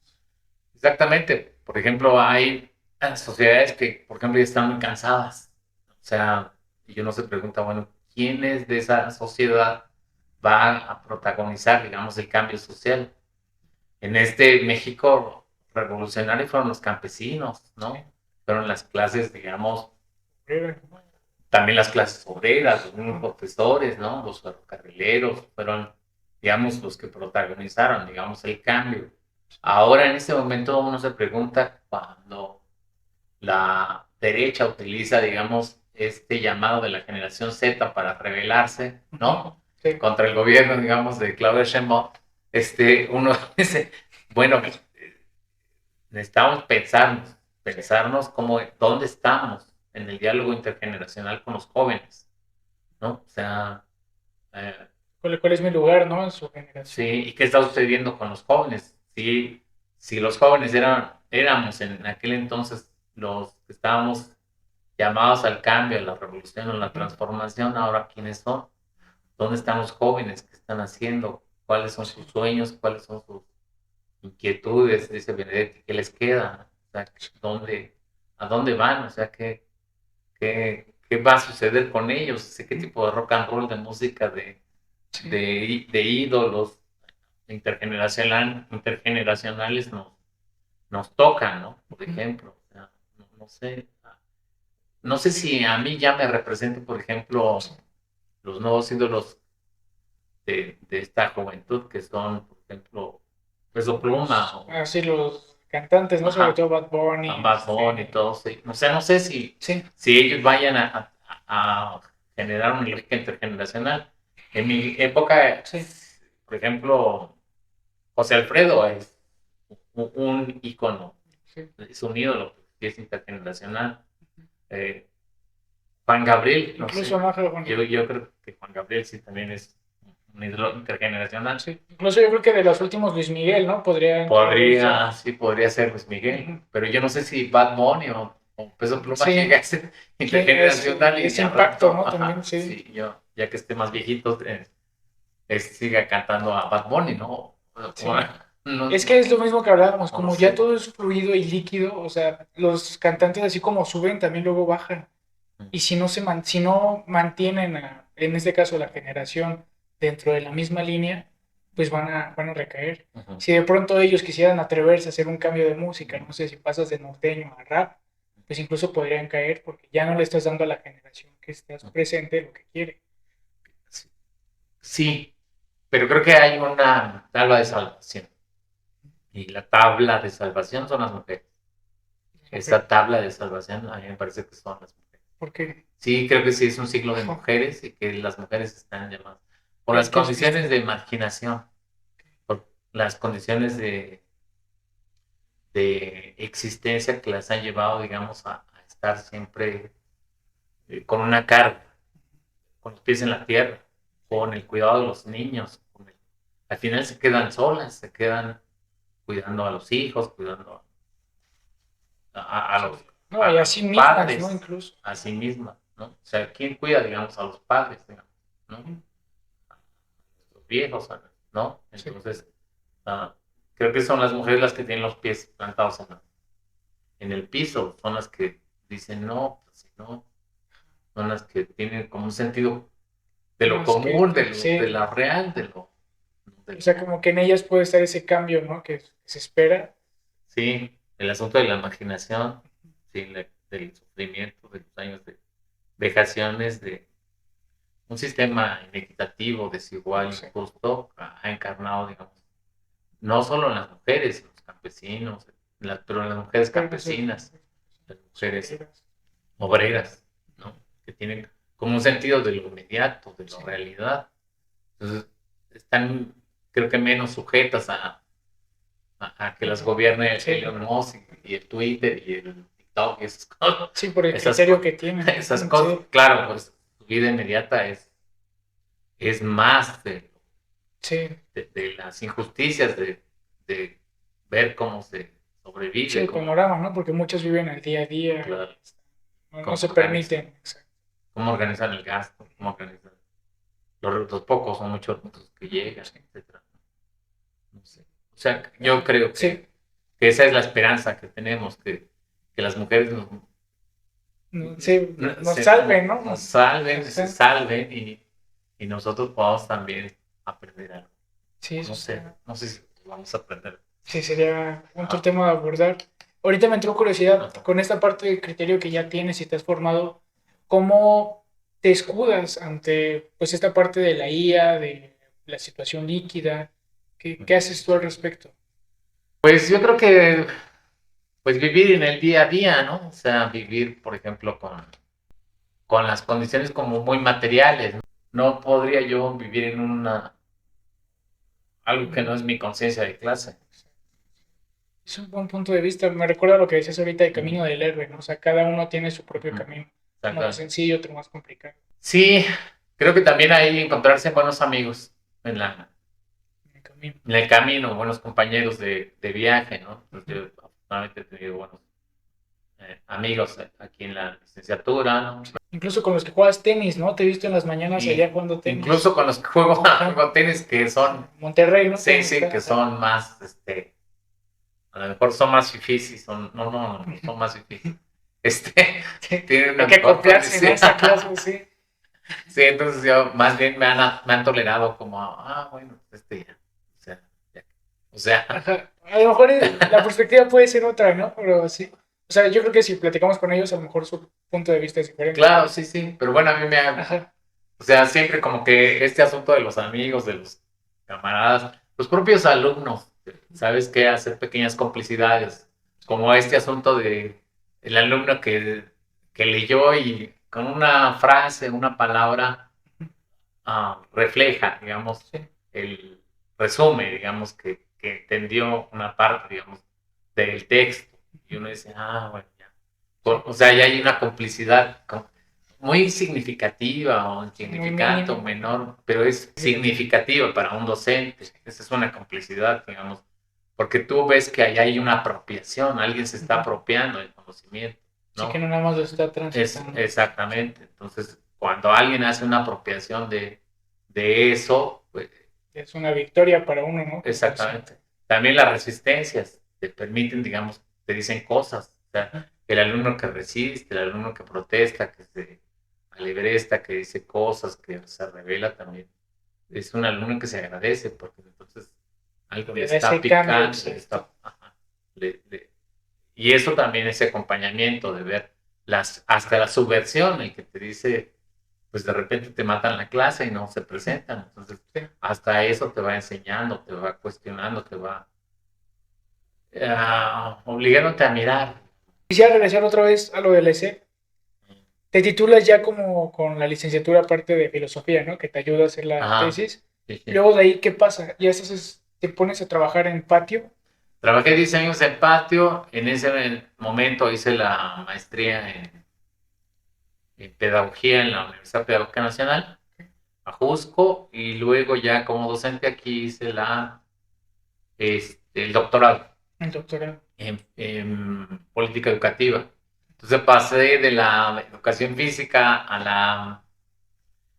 exactamente. Por ejemplo, hay sociedades que, por ejemplo, ya están muy cansadas. O sea, y uno se pregunta, bueno, ¿quién es de esa sociedad va a protagonizar, digamos, el cambio social? En este México revolucionario fueron los campesinos, Sí, ¿no? Fueron las clases, digamos, pero, también las clases obreras, los mismos ujú, profesores, ¿no? Los ferrocarrileros fueron, digamos, los que protagonizaron, digamos, el cambio. Ahora, en este momento, uno se pregunta cuando la derecha utiliza, digamos, este llamado de la generación Z para rebelarse, ujú, ¿no? sí, Contra el gobierno, digamos, de Claudia Sheinbaum, uno dice, bueno, necesitamos pensarnos cómo, dónde estamos en el diálogo intergeneracional con los jóvenes, ¿no? O sea, eh, ¿cuál es mi lugar, ¿no? En su sí, generación. ¿y qué está sucediendo con los jóvenes? Si los jóvenes éramos en aquel entonces los que estábamos llamados al cambio, a la revolución, a la Ujú, transformación, ahora quiénes son, dónde están los jóvenes, qué están haciendo, cuáles son sí, sus sueños, cuáles son sus inquietudes, dice Benedetti, qué les queda, o sea, sí, a dónde van, o sea, qué va a suceder con ellos, o sea, qué ujú, tipo de rock and roll, de música, sí, de ídolos intergeneracionales nos tocan, ¿no? Por ujú, ejemplo, o sea, no sé, no sé si a mí ya me representa, por ejemplo, sí. los nuevos ídolos de esta juventud que son, por ejemplo, Peso Pluma o Así los cantantes, ¿no? Sobre ajá, todo Bad Bunny, Bad Bunny y todo, sí. O sea, no sé sí, si ellos vayan a generar una lógica intergeneracional. En mi época, sí, por ejemplo, José Alfredo es un ícono, sí. es un ídolo, que es intergeneracional. Eh, Juan Gabriel, no Incluso, sé, ¿no? Juan Gabriel. yo creo que Juan Gabriel sí también es un ídolo intergeneracional. Sí, incluso yo creo que de los últimos Luis Miguel, ¿no? Podría entrar eso. Sí, podría ser Luis Miguel, Ujú. pero yo no sé si Bad Bunny o Peso Pluma Sí, llega a ser intergeneracional ese, y ese al impacto, rato, ¿no? También, ajá, sí. sí, ya que esté más viejito, siga cantando a Bad Bunny, ¿no? Sí. No, Es que es lo mismo que hablábamos, no lo como ya sé. todo es fluido y líquido, o sea, los cantantes así como suben, también luego bajan. Y si no si no mantienen, en este caso, la generación dentro de la misma línea, pues van a recaer. Ujú. Si de pronto ellos quisieran atreverse a hacer un cambio de música, no sé si pasas de norteño a rap, pues incluso podrían caer porque ya no le estás dando a la generación que estás presente lo que quiere. Sí, sí, pero creo que hay una tabla de salvación. Y la tabla de salvación son las mujeres. Esa tabla de salvación a mí me parece que son las mujeres. Porque, Sí, creo que sí es un ciclo de mujeres y que las mujeres están llamadas por las ¿qué has condiciones visto? de marginación, por las condiciones de existencia que las han llevado, digamos, a estar siempre con una carga, con los pies en la tierra, con el cuidado de los niños. Al final se quedan solas, se quedan cuidando a los hijos, cuidando Sí. los, No, y a así los mismas, ¿no? padres, Incluso. a sí mismas, ¿no? O sea, ¿quién cuida, digamos, a los padres, digamos, ¿no? A los viejos, ¿no? Sí. Entonces, uh, creo que son las mujeres las que tienen los pies plantados en el piso, son las que dicen no, pues si no, son las que tienen como un sentido de lo Más común, que, de sí. lo real, O de sea, como que en ellas puede estar ese cambio, ¿no? Que se espera. sí, el asunto de la marginación, sí, del sufrimiento, de los años de vejaciones, de un sistema inequitativo, desigual, Sí. injusto, ha encarnado, digamos, no solo en las mujeres, en los campesinos, pero en las mujeres Pero no sé, campesinas, las mujeres obreras. obreras, ¿no? Que tienen como un sentido de lo inmediato, de la Sí. realidad. Entonces, están, creo que menos sujetas a que las gobierne Sí. Elon Musk y el Twitter y el TikTok y esas cosas. Sí, por el Esas, criterio que tienen. esas cosas, Sí. claro, pues su vida inmediata es más Sí. de las injusticias, de ver cómo se Sí, sobrevive, el panorama, ¿no? Porque muchos viven el día a día claro, y no cómo se permiten. Exacto. cómo organizan el gasto, cómo organizan los pocos o muchos los que llegan, Sí. etcétera. No sé. O sea, yo creo Sí. que esa es la esperanza que tenemos, que las mujeres Sí, nos salven, ¿no? nos salven, se Ajá. salven y nosotros podamos también aprender algo. Sí, eso No sé, está. no sé si vamos a aprender. Sí, sería otro Ah, tema de abordar. Ahorita me entró curiosidad ajá. con esta parte del criterio que ya tienes y te has formado, ¿cómo te escudas ante pues esta parte de la IA, de la situación líquida? ¿Qué haces tú al respecto? Pues yo creo que pues vivir en el día a día, ¿no? O sea, vivir, por ejemplo, con las condiciones como muy materiales. No podría yo vivir en algo que no es mi conciencia de clase. Es un buen punto de vista. Me recuerda a lo que decías ahorita de Ujú, camino del héroe, ¿no? O sea, cada uno tiene su propio ujú, camino. Uno más exactamente. sencillo, otro más complicado. Sí, creo que también ahí encontrarse buenos amigos en En el camino. en el camino, buenos compañeros de viaje, ¿no? Pues yo afortunadamente he tenido buenos amigos aquí en la licenciatura, ¿no? Incluso con los que juegas tenis, ¿no? Te he visto en las mañanas Y allá jugando tenis. incluso con los que juego, Ajá. juego tenis que son, Monterrey, ¿no? sí, sí, que Ajá. son más, a lo mejor son más difíciles, no son más difíciles. Sí. Tienen una Hay que mejor acoplarse, ¿no? condición. Esa clase, sí. Sí, entonces yo más bien me han tolerado como, bueno, ya, o sea, ya, o sea, Ajá. A lo mejor la perspectiva puede ser otra, ¿no? Pero sí. O sea, yo creo que si platicamos con ellos, a lo mejor su punto de vista es diferente. claro, sí, sí, pero bueno, a mí Ajá. o sea, siempre como que este asunto de los amigos, de los camaradas, los propios alumnos, ¿sabes qué? Hacer pequeñas complicidades, como este asunto de el alumno que leyó y con una frase, una palabra, refleja, digamos, Sí. el resume, digamos, que entendió una parte, digamos, del texto. Y uno dice, bueno, ya. Sí. O sea, ya hay una complicidad muy significativa o Muy insignificante o mínimo. menor, pero es significativa para un docente. Esa es una complicidad, digamos, porque tú ves que ahí hay una apropiación, alguien se está apropiando del conocimiento, Sí, que ¿no? no nada más lo está Es transitando. exactamente. Entonces, cuando alguien hace una apropiación de eso, pues Es una victoria para uno, ¿no? Como docente. exactamente. También las resistencias te permiten, digamos, te dicen cosas. O sea, el alumno que resiste, el alumno que protesta, que se alebresta, que dice cosas, que se revela también. es un alumno que se agradece porque entonces algo le Le da está ese cambio, picando, exacto. y eso también, ese acompañamiento de ver hasta la subversión, el que te dice, pues de repente te matan la clase y no se presentan, entonces Sí. hasta eso te va enseñando, te va cuestionando, te va obligándote a mirar. Quisiera regresar otra vez a lo del ESE. Te titulas ya como con la licenciatura aparte de filosofía, ¿no? Que te ayuda a hacer la Ajá, tesis. sí, sí. Luego de ahí, ¿qué pasa? Ya te pones a trabajar en patio. Trabajé 10 años en patio, en ese momento hice la maestría en pedagogía en la Universidad Pedagógica Nacional, Ajusco, y luego ya como docente aquí hice el doctorado El doctorado. en política educativa. Entonces pasé de la educación física a la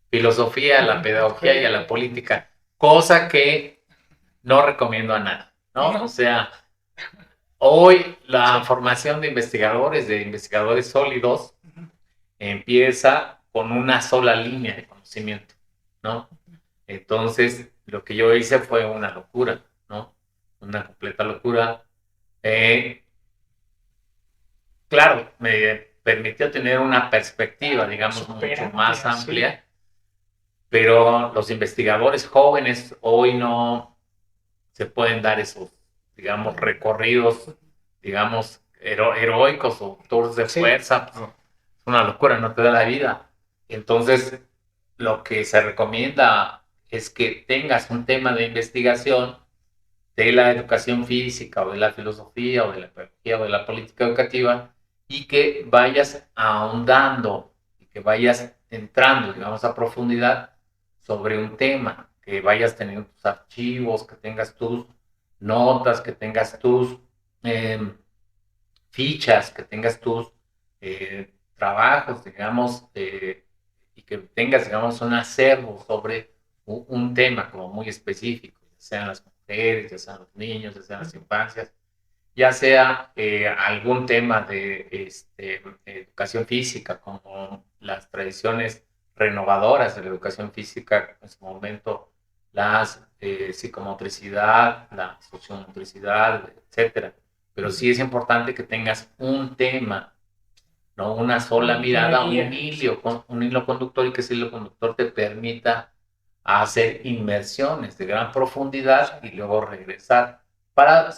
filosofía, a la pedagogía y a la política, cosa que no recomiendo a nadie, ¿no? O ¿No? sea, hoy Sí. la formación de investigadores sólidos, empieza con una sola línea de conocimiento, ¿no? Entonces, lo que yo hice fue una locura, ¿no? Una completa locura. Eh, claro, me permitió tener una perspectiva, digamos, Súper mucho más amplia, sí. amplia, pero los investigadores jóvenes hoy no se pueden dar esos, digamos, recorridos, digamos, heroicos o tours de Sí. fuerza. Pues, es una locura, no te da la vida. Entonces, lo que se recomienda es que tengas un tema de investigación de la educación física o de la filosofía o de la pedagogía o de la política educativa y que vayas ahondando y que vayas entrando, digamos, a profundidad sobre un tema, que vayas teniendo tus archivos, que tengas tus notas, que tengas tus eh, fichas, que tengas tus trabajos, digamos, y que tengas, digamos, un acervo sobre un tema como muy específico, ya sean las mujeres, ya sean los niños, ya sean las infancias, ya sea algún tema de educación física, como las tradiciones renovadoras de la educación física, en su momento las psicomotricidad, la sociomotricidad, etcétera. Pero sí es importante que tengas un tema, no una sola Una mirada, guía. un hilo conductor y que ese hilo conductor te permita hacer inmersiones de gran profundidad y luego regresar para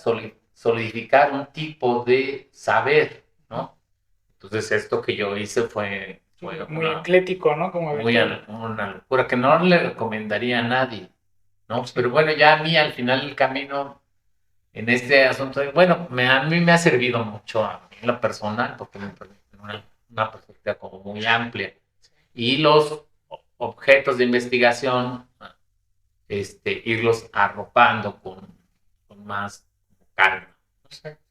solidificar un tipo de saber, ¿no? Entonces esto que yo hice fue Muy eclético, ¿no? Como de todo. una locura que no le recomendaría a nadie, ¿no? Sí. Pero bueno, ya a mí al final el camino en este asunto, bueno, a mí me ha servido mucho a mí en lo personal porque me permite una perspectiva como muy amplia y los objetos de investigación irlos arropando con más calma. Exacto.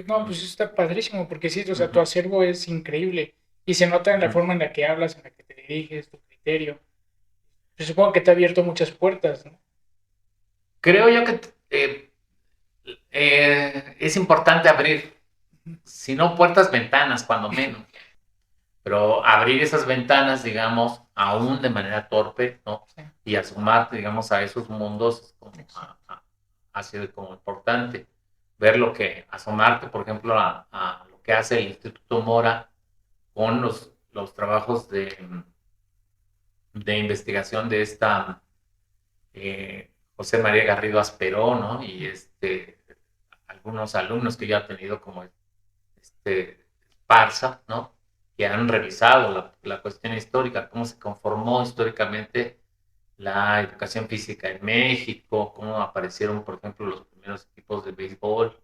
No, pues está padrísimo, porque sí, o sea, tu Ujú. acervo es increíble. Y se nota en la Ujú. forma en la que hablas, en la que te diriges, tu criterio. Yo supongo que te ha abierto muchas puertas, ¿no? Creo yo que es importante abrir, si no puertas, ventanas, cuando menos. Pero abrir esas ventanas, digamos, aún de manera torpe, ¿no? Sí, Y asomarte, digamos, a esos mundos como exacto. ha sido como importante. Ver lo que, asomarte, por ejemplo, a lo que hace el Instituto Mora con los trabajos de investigación de esta José María Garrido Asperó, ¿no? Y algunos alumnos que yo he tenido como Parza, ¿no? Que han revisado la cuestión histórica, cómo se conformó históricamente la educación física en México, cómo aparecieron, por ejemplo, los primeros equipos de béisbol,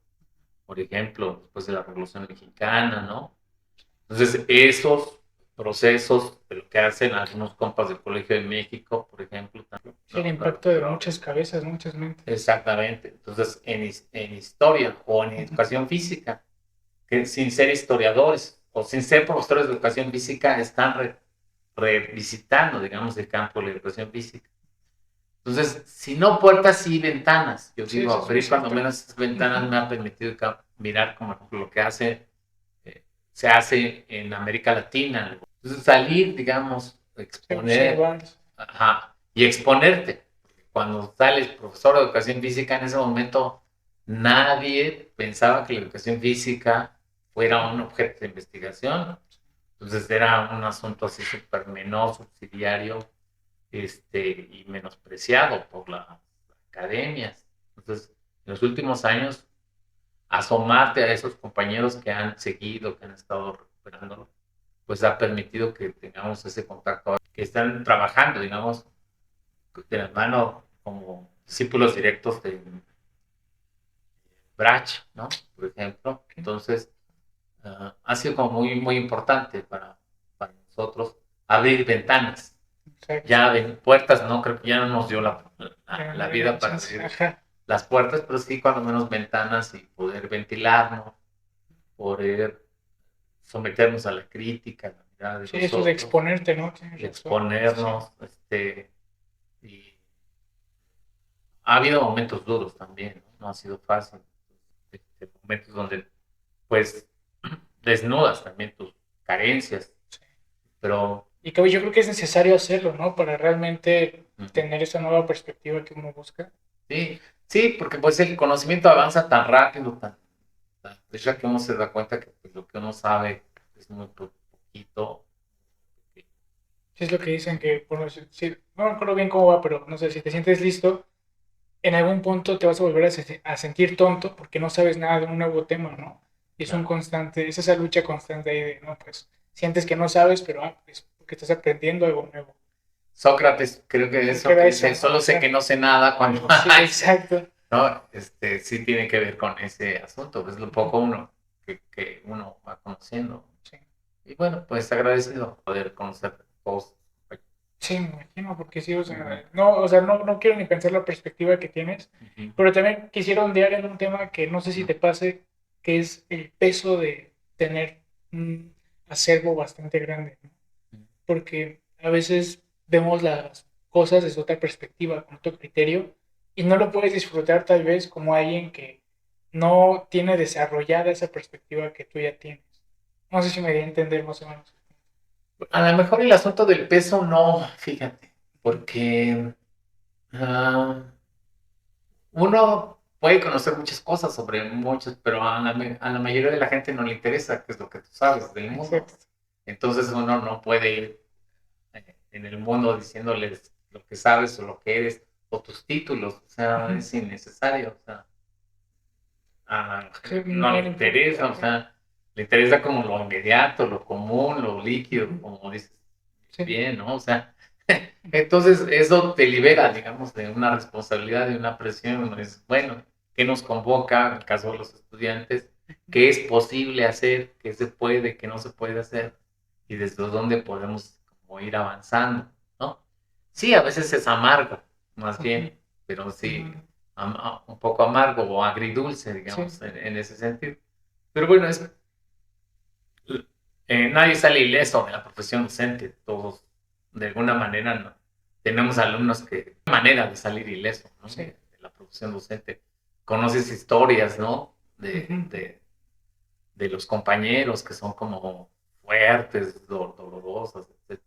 por ejemplo, después de la Revolución Mexicana, ¿no? Entonces, esos procesos de lo que hacen algunos compas del Colegio de México, por ejemplo, también, Sí, el ¿no? impacto de muchas cabezas, muchas mentes. Exactamente. Entonces, en historia o en educación física, que sin ser historiadores o sin ser profesores de educación física, están revisitando, digamos, el campo de la educación física. Entonces, si no puertas, sí ventanas. Yo Sí, digo, eso es muy abrir cuando cierto. menos esas ventanas me ha permitido mirar como lo que eh, se hace en América Latina. Entonces, salir, digamos, Sí, exponer, observar. ajá, y exponerte. Cuando sales profesor de educación física, en ese momento nadie pensaba que la educación física fuera un objeto de investigación. Entonces era un asunto así súper menor, subsidiario, y menospreciado por las academias. Entonces, en los últimos años, asomarte a esos compañeros que han seguido, que han estado recuperando, pues ha permitido que tengamos ese contacto, que están trabajando, digamos, de la mano como discípulos directos de Brach, ¿no? Por ejemplo. Entonces, ha sido como muy, muy importante para nosotros abrir ventanas. Exacto. Ya puertas, no creo que ya no nos dio la vida para abrir las puertas, pero sí cuando menos ventanas y poder ventilarnos, poder someternos a la crítica, a la mirada de Sí, los eso otros, de exponerte, ¿no? de exponernos, y ha habido momentos duros también, ¿no? No ha sido fácil, momentos donde pues desnudas también tus carencias, pero... Y que yo creo que es necesario hacerlo, ¿no? Para realmente tener esa nueva perspectiva que uno busca. Sí, sí, porque pues el conocimiento avanza tan rápido, tan deprisa que uno se da cuenta que pues, lo que uno sabe es muy poquito. Sí, es lo que dicen que, bueno, si, no me acuerdo bien cómo va, pero no sé, si te sientes listo, en algún punto te vas a volver a sentir tonto porque no sabes nada de un nuevo tema, ¿no? Y es un constante, es esa lucha constante ahí de, no, pues, sientes que no sabes, pero, pues, porque estás aprendiendo algo nuevo. Sócrates, creo que eso que dice, ¿no? Solo sé que no sé nada cuando... Sí, exacto. ¿No? Sí tiene que ver con ese asunto, es lo poco uno que uno va conociendo. Sí. Y bueno, pues agradecido poder conocer todos. Sí, me imagino, porque sí, o sea, no, o sea, no quiero ni pensar la perspectiva que tienes, pero también quisiera ondear en un tema que no sé si te pase, que es el peso de tener un acervo bastante grande, ¿no? Porque a veces vemos las cosas desde otra perspectiva, con otro criterio, y no lo puedes disfrutar tal vez como alguien que no tiene desarrollada esa perspectiva que tú ya tienes. No sé si me di a entender más o menos. A lo mejor el asunto del peso no, fíjate, porque uno puede conocer muchas cosas sobre muchos, pero a la mayoría de la gente no le interesa qué es lo que tú sabes del mundo. Exacto. Entonces uno no puede ir en el mundo diciéndoles lo que sabes o lo que eres o tus títulos, o sea, es innecesario, o sea, no le interesa, o sea, le interesa como lo inmediato, lo común, lo líquido, como dices bien, ¿no? O sea, entonces eso te libera, digamos, de una responsabilidad, de una presión, es bueno, ¿qué nos convoca, en el caso de los estudiantes? ¿Qué es posible hacer? ¿Qué se puede? ¿Qué no se puede hacer? Y desde dónde podemos como ir avanzando, ¿no? Sí, a veces es amargo, más bien, pero sí, un poco amargo o agridulce, digamos, sí. en ese sentido. Pero bueno, nadie sale ileso de la profesión docente, todos de alguna manera no. Tenemos alumnos que manera de salir ileso, ¿no? Sí. De la profesión docente. Conoces historias, ¿no? De los compañeros que son como fuertes, dolorosas, etc.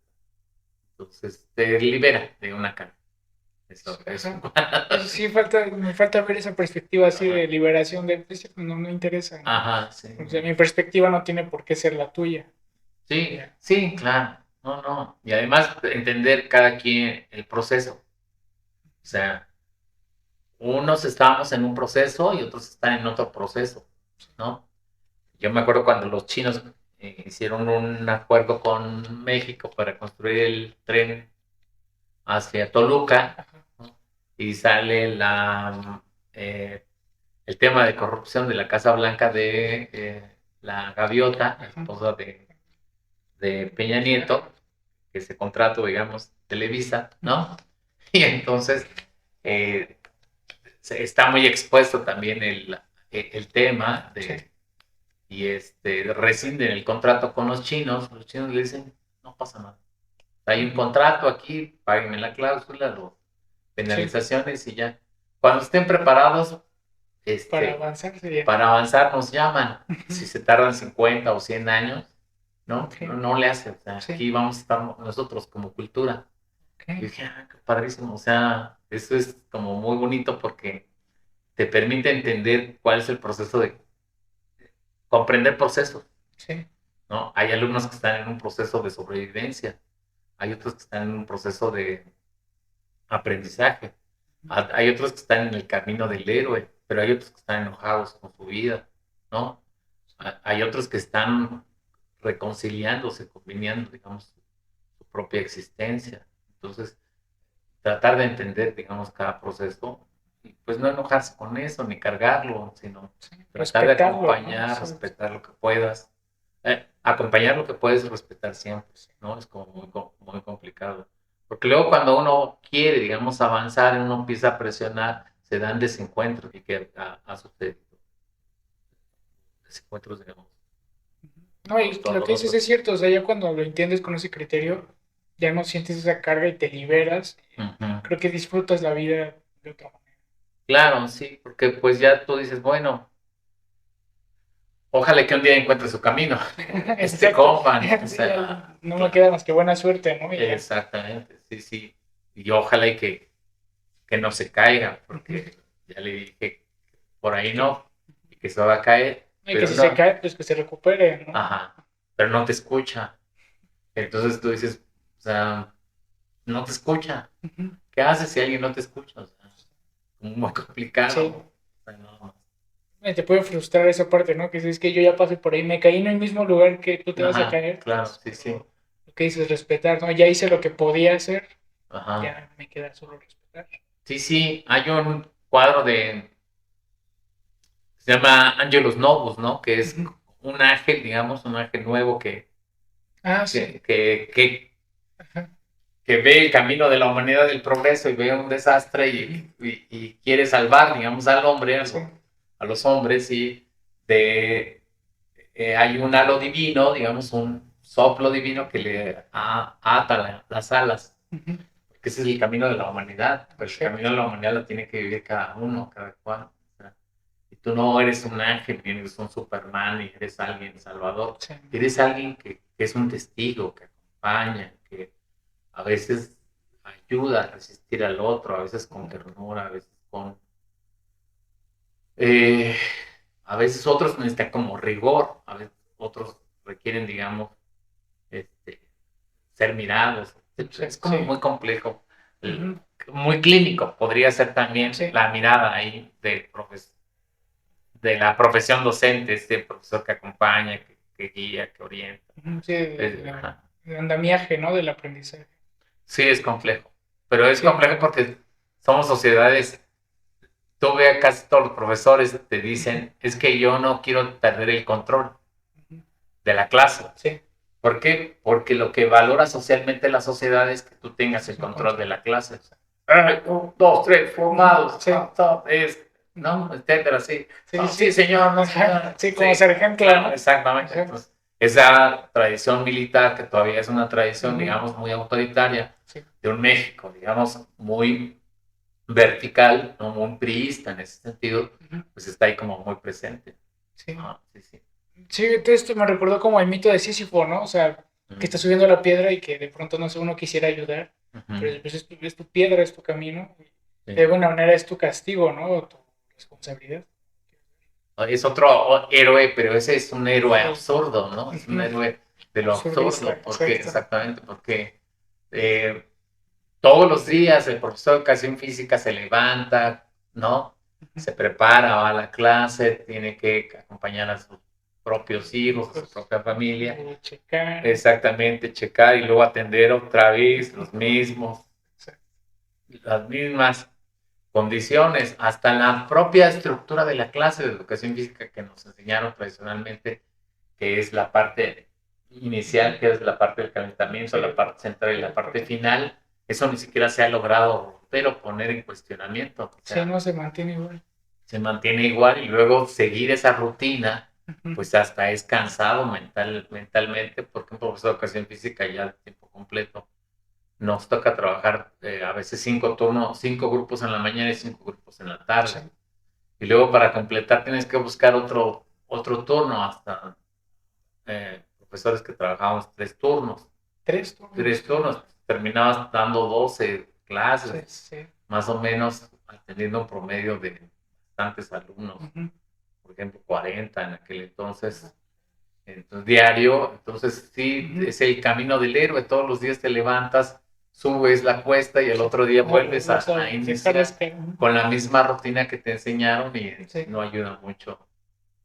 Entonces te libera de una carga. Eso. Sí, me falta ver esa perspectiva así de liberación de pues, no interesa, ¿no? Ajá, sí. O sea, mi perspectiva no tiene por qué ser la tuya. Sí, sí, claro. No. Y además entender cada quien el proceso. O sea, unos estábamos en un proceso y otros están en otro proceso, ¿no? Yo me acuerdo cuando los chinos hicieron un acuerdo con México para construir el tren hacia Toluca, ¿no? Y sale el tema de corrupción de la Casa Blanca de la Gaviota, esposa de Peña Nieto, que se contrato, digamos, Televisa, ¿no? Y entonces está muy expuesto también el tema de, y rescinden el contrato con los chinos le dicen, no pasa nada. Hay un contrato aquí, páguenme la cláusula, las penalizaciones y ya. Cuando estén preparados, para avanzar nos llaman. Si se tardan 50 o 100 años, ¿no? No le hace. O sea, aquí vamos a estar nosotros como cultura. Y Ok. dije, qué padrísimo, o sea, eso es como muy bonito porque te permite entender cuál es el proceso de comprender procesos, Sí. ¿no? Hay alumnos que están en un proceso de sobrevivencia, hay otros que están en un proceso de aprendizaje, hay otros que están en el camino del héroe, pero hay otros que están enojados con su vida, ¿no? Hay otros que están reconciliándose, conviniendo, digamos, su propia existencia. Entonces, tratar de entender, digamos, cada proceso y pues no enojarse con eso ni cargarlo, sino Sí. tratar de Respetarlo, ¿no? acompañar, respetar lo que puedas. Acompañar lo que puedes, respetar siempre, Sí. ¿no? Es como muy complicado. Porque luego cuando uno quiere, digamos, avanzar, uno empieza a presionar, se dan desencuentros y que ha sucedido. Desencuentros, digamos, No, y lo que dices dolorosos. es cierto, o sea, ya cuando lo entiendes con ese criterio, ya no sientes esa carga y te liberas. Ujú. Creo que disfrutas la vida de otra Claro, sí, porque pues ya tú dices, bueno, ojalá que un día encuentre su camino, manera. este Exacto. compa, ¿no? O Sí, ya sea, no me claro, queda más que buena suerte, ¿no? Y ya. exactamente, sí, sí. Y ojalá y que no se caiga, Ujú. porque ya le dije por ahí Que, no, y que se va a caer, y que pero si se no, cae, pues que se recupere, ¿no? ajá, pero no te escucha. Entonces tú dices, o sea, no te escucha. Ujú. ¿Qué haces si alguien no te escucha? O sea, muy Sí. complicado. O sea, no, Te puede frustrar esa parte, ¿no? Que si es que yo ya pasé por ahí, me caí en el mismo lugar que tú te vas a ajá, caer, claro, pues, sí, sí, pero lo que dices, respetar, ¿no? Ya hice lo que podía hacer, ajá. ya me queda solo respetar. Sí, sí, hay un cuadro se llama Angelus Novus, ¿no? Que es Ujú. un ángel, digamos, un ángel nuevo Ah, sí. que, que, que, Ajá. que ve el camino de la humanidad del progreso y ve un desastre y quiere salvar, digamos, al hombre, Sí. a los hombres, y de, hay un halo divino, digamos, un soplo divino que le ata las alas, Ujú. porque ese es el camino de la humanidad, pero el camino Exacto. de la humanidad lo tiene que vivir cada uno, cada cual. O sea, y tú no eres un ángel, ni eres un Superman, ni eres alguien salvador, Sí. eres alguien que es un testigo, que acompaña, que a veces ayuda a resistir al otro, a veces con ternura, a veces con... eh, a veces otros necesitan como rigor, a veces otros requieren, digamos, este, ser mirados. Es Exacto. como Sí. muy complejo, Ujú. muy clínico. Podría ser también Sí. la mirada ahí de la profesión docente, este profesor que acompaña, que guía, que orienta. Ujú. Sí, Ajá. el andamiaje, ¿no? Del aprendizaje. Sí, es complejo, pero es Sí. complejo porque somos sociedades. Tú ves casi todos los profesores te Ujú. dicen, es que yo no quiero perder el control Ujú. de la clase. Sí. ¿Por qué? Porque lo que valora socialmente la sociedad es que tú tengas el Es un control de control. la clase. Ay, un, dos, tres, Ujú. formados, Sí. ¿no? Ujú. Etcétera, sí. Sí, No, sí, sí. señor, no, Ajá. señor. Sí, como Sí, sargento, claro, ¿no? exactamente. Exacto. Entonces, esa tradición militar, que todavía es una tradición, Ujú. digamos, muy autoritaria, Sí. de un México, digamos, muy vertical, ¿no? Muy priista en ese sentido, Ujú. pues está ahí como muy presente. Sí. Ah, sí, sí. Sí, esto me recordó como el mito de Sísifo, ¿no? O sea, que está subiendo la piedra y que de pronto, no sé, uno quisiera ayudar, pero Ujú, después es tu piedra, es tu camino, y de sí. alguna manera es tu castigo, ¿no? O tu responsabilidad. Es otro héroe, pero ese es un héroe Sí. absurdo, ¿no? Es un Ujú. héroe de lo Absurdista, absurdo, porque exacto. exactamente, porque eh, todos los días el profesor de educación física se levanta, ¿no? Ujú. Se prepara, va a la clase, tiene que acompañar a sus propios hijos, a su Hijos, propia familia, o checar. exactamente, checar y luego atender otra vez los mismos, Exacto. las mismas condiciones, hasta la propia estructura de la clase de educación física que nos enseñaron tradicionalmente, que es la parte Ujú. inicial, que es la parte del calentamiento, Sí, la parte central y la la parte parte. final, eso ni siquiera se ha logrado romper o poner en cuestionamiento, o Sí, sea, no se mantiene igual. se mantiene igual y luego seguir esa rutina, Ujú. pues hasta es cansado mentalmente, porque un profesor de educación física ya de tiempo completo nos toca trabajar a veces 5 turnos, 5 grupos en la mañana y 5 grupos en la Sí. tarde. Y luego para completar tienes que buscar otro turno, hasta profesores que trabajamos 3 turnos. Tres Tres turnos. turnos. terminabas dando 12 clases, sí. más o menos, teniendo un promedio de bastantes alumnos, Ujú. por ejemplo, 40 en aquel entonces diario. Entonces, sí, Ujú. es el camino del héroe. Todos los días te levantas, subes la cuesta y el otro día vuelves Vas a dejarlas iniciar caer. Ujú. con la misma rutina que te enseñaron y Sí, no ayuda mucho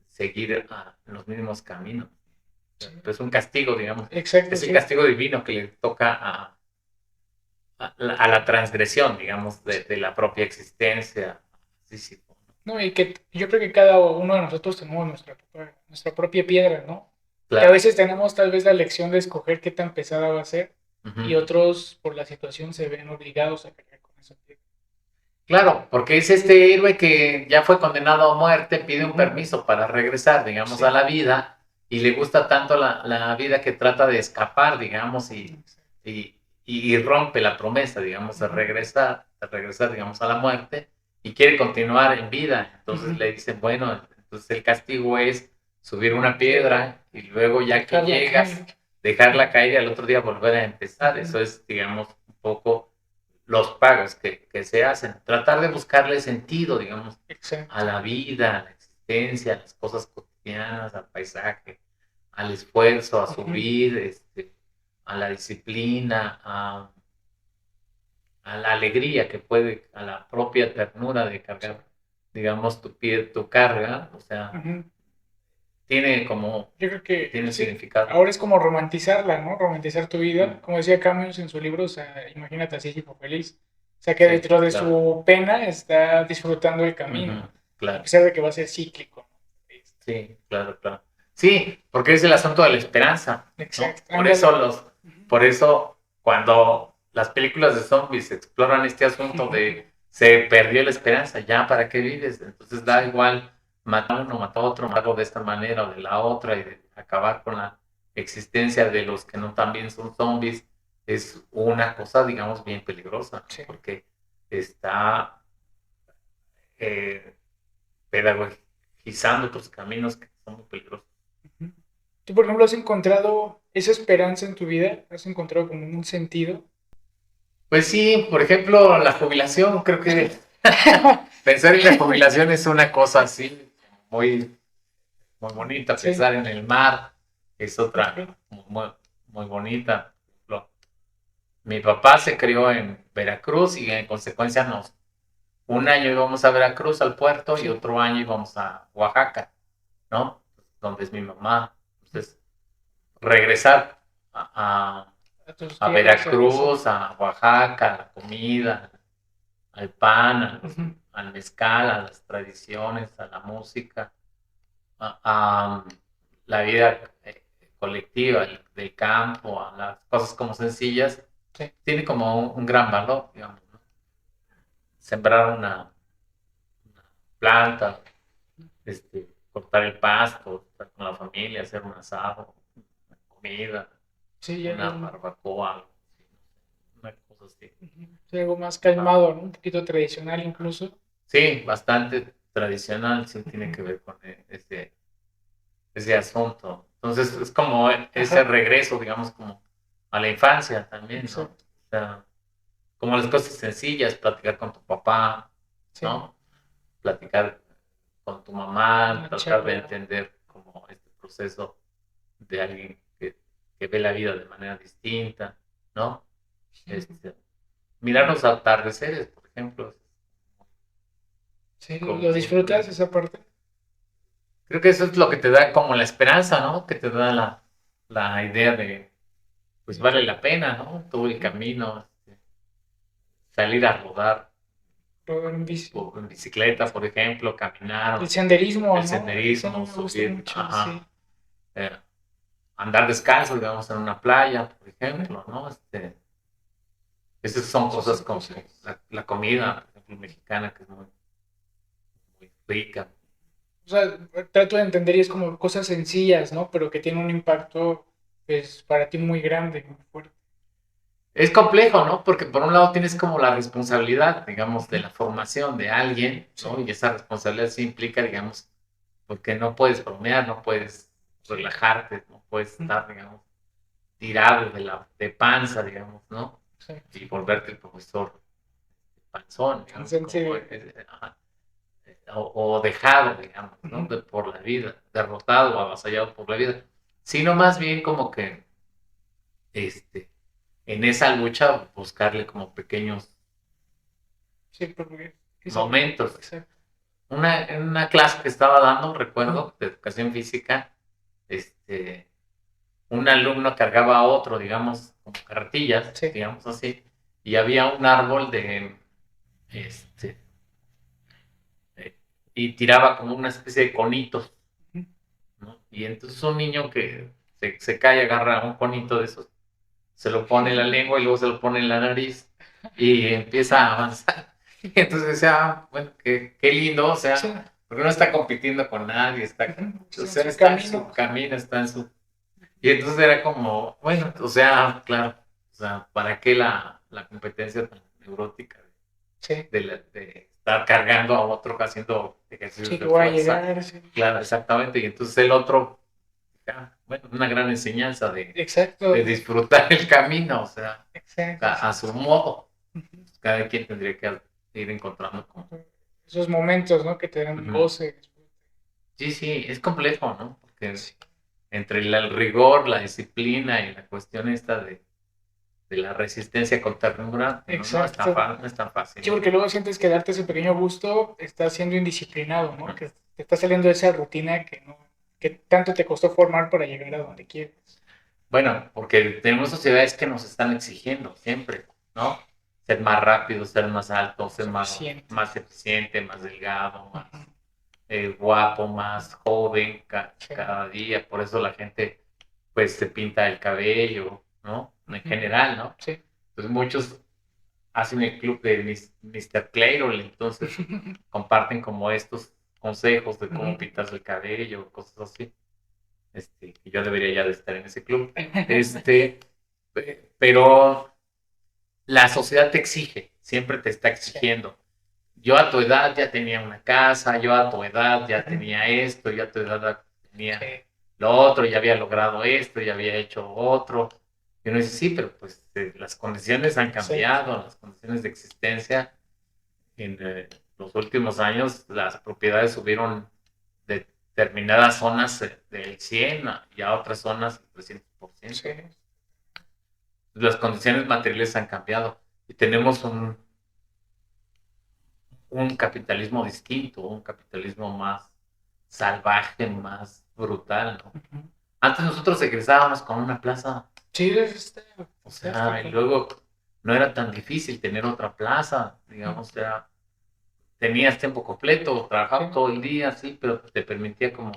seguir los mismos caminos. sí. Es un castigo, digamos. Exacto, Es el sí. castigo divino que le toca a la transgresión, digamos, de la propia existencia. Sí, sí. No, y que yo creo que cada uno de nosotros tenemos nuestra propia piedra, ¿no? Que a Claro. veces tenemos tal vez la lección de escoger qué tan pesada va a ser y Ujú. otros por la situación se ven obligados a cargar con esa piedra. Claro, porque es este héroe que ya fue condenado a muerte, pide un Ujú. permiso para regresar, digamos, Sí, a la vida y le gusta tanto la vida que trata de escapar, digamos, exacto. y, y rompe la promesa, digamos, Ujú. de regresar, digamos, a la muerte y quiere continuar en vida. Entonces Ujú. le dicen, bueno, entonces el castigo es subir una piedra y luego ya que Dejarla llegas, caer. dejarla caer y al otro día volver a empezar. Ujú. Eso es, digamos, un poco los pagos que se hacen, tratar de buscarle sentido, digamos, a Exacto. la vida, a la existencia, a las cosas cotidianas, al paisaje, al esfuerzo, a Ujú. subir, a la disciplina, a la alegría que puede, a la propia ternura de Sí. cargar, digamos, tu carga, o sea, Ujú. tiene como, Yo creo que tiene un sí, significado. ahora es como romantizarla, ¿no? Romantizar tu vida. Mm, Como decía Camus en su libro, o sea, imagínate a Sísifo feliz. O sea, que sí, dentro de claro. su pena está disfrutando el camino, Ujú, a claro. pesar de que va a ser cíclico, ¿no? Sí, claro, claro. Sí, porque es el asunto de la esperanza, ¿no? Exacto, ándale. Ujú. Por eso cuando las películas de zombies exploran este asunto de se perdió la esperanza, ya para qué vives, entonces da Sí, igual matar a uno, matar a otro, matarlo de esta manera o de la otra y de acabar con la existencia de los que no también son zombies, es una cosa, digamos, bien peligrosa, ¿no? sí. Porque está eh, pedagogizando otros caminos que son muy peligrosos. Ujú. ¿Tú, por ejemplo, has encontrado esa esperanza en tu vida? ¿Has encontrado como un sentido? Pues sí, por ejemplo, la jubilación, creo que pensar en la jubilación es una cosa así muy, muy bonita. Sí, Pensar en el mar es otra ok. muy, muy bonita. Mi papá se crió en Veracruz y en consecuencia un año íbamos a Veracruz al puerto y Sí, otro año íbamos a Oaxaca, ¿no? Donde es mi mamá. Entonces, regresar a, a tus a tierras, sí. Veracruz, a Oaxaca, la comida, al pan, Ujú. al mezcal, a las tradiciones, a la música, a la vida colectiva del campo, a las cosas como sencillas, Sí. tiene como un gran valor, digamos, ¿no? Sembrar una planta, cortar el pasto, estar con la familia, hacer un asado, una comida, Sí, una barbacoa, una cosa así. ujú, sí, algo más Ah, calmado, ¿no? Un poquito tradicional incluso. sí, bastante tradicional, sí tiene Ujú. que ver con ese asunto. Entonces es como ese Ajá, regreso, digamos, como a la infancia también, ¿no? exacto. O sea, como las cosas sencillas, platicar con tu papá, Sí, ¿no? Platicar con tu mamá, una tratar de charla. entender como este proceso de alguien que ve la vida de manera distinta, ¿no? Este, mirar los atardeceres, por ejemplo, Sí, como ¿lo muy disfrutas bonito. esa parte? Creo que eso es lo que te da como la esperanza, ¿no? Que te da la idea de, pues vale la pena, ¿no? Todo el camino, salir a rodar Rodar en bici. o en bicicleta, por ejemplo, El caminar, senderismo, el ¿no? Eso a mí senderismo, me gusta subir, mucho, sí. ajá, eh, andar descalzo, digamos, en una playa, por ejemplo, ¿no? Esas son Sí, cosas son como cosas. la comida, por ejemplo, mexicana, que es muy, muy rica. O sea, trato de entender y es como cosas sencillas, ¿no? Pero que tienen un impacto, pues, para ti muy grande, muy fuerte. Es complejo, ¿no? Porque por un lado tienes como la responsabilidad, digamos, de Ujú. la formación de alguien, Sí, ¿no? Y esa responsabilidad sí implica, digamos, porque no puedes bromear, no puedes sí. relajarte, no puedes Ujú. estar, digamos, tirado de panza, digamos, ¿no? Exacto. y volverte el profesor panzón, digamos, Entonces, ajá, o dejado, digamos, ¿no? Por la vida, derrotado o avasallado por la vida, sino más bien como que este, en esa lucha buscarle como pequeños sí, porque momentos. exacto. En una clase que estaba dando, recuerdo, de educación física, este, un alumno cargaba a otro, digamos, como carretillas, Sí. digamos así, y había un árbol este, eh, y tiraba como una especie de conitos, ¿no? Y entonces un niño que se cae, agarra un conito de esos, se lo pone en la lengua y luego se lo pone en la nariz y empieza a avanzar. Y entonces decía, bueno, qué lindo, o Sí. sea, porque no está compitiendo con nadie, o Sí, en sea, su está en su camino. camino, está en su... Y entonces era como, bueno, o sea, claro, o sea, ¿para qué la competencia tan neurótica Sí. de estar cargando a otro haciendo ejercicios Sí, que de voy a fuerza? llegar. Sí. Claro, exactamente. Y entonces el otro, bueno, una gran enseñanza Exacto. de disfrutar el camino, o sea, Exacto. a su modo. Cada quien tendría que ir encontrando como... Esos momentos, ¿no? Que te dan Ujú. goce. Sí, sí, es complejo, ¿no? Porque Sí. entre el rigor, la disciplina y la cuestión esta de la resistencia con ternura, Exacto. no es tan fácil, Sí, ¿no? porque luego sientes que darte ese pequeño gusto estás siendo indisciplinado, ¿no? Ujú. Que te está saliendo de esa rutina que no, que tanto te costó formar para llegar a donde quieres. Bueno, porque tenemos sociedades que nos están exigiendo siempre, ¿no? Ser más rápido, ser más alto, ser Suficiente. más eficiente, más delgado, más Ujú. guapo, más joven Sí. cada día. Por eso la gente, pues, se pinta el cabello, ¿no? En Ujú. general, ¿no? Sí. Entonces, muchos hacen el club de Mr. Clayrol, entonces comparten como estos consejos de cómo Ujú. pintarse el cabello, cosas así. Que yo debería ya de estar en ese club. Pero la sociedad te exige, siempre te está Sí. exigiendo. Yo a tu edad ya tenía una casa, yo a tu edad ya tenía esto, yo a tu edad ya tenía Sí. lo otro, ya había logrado esto, ya había hecho otro. Y uno dice, sí, pero pues las condiciones han Exacto. cambiado, las condiciones de existencia. En los últimos años las propiedades subieron de determinadas zonas del 100 y a otras zonas del Sí. 300%. Las condiciones materiales han cambiado y tenemos un capitalismo distinto, un capitalismo más salvaje, más brutal, ¿no? Ujú. Antes nosotros egresábamos con una plaza, Sí, eso está o sea, y fantástico. luego no era tan difícil tener otra plaza, Ujú. digamos, tenías tiempo completo, Sí. trabajabas todo el día, sí, pero te permitía como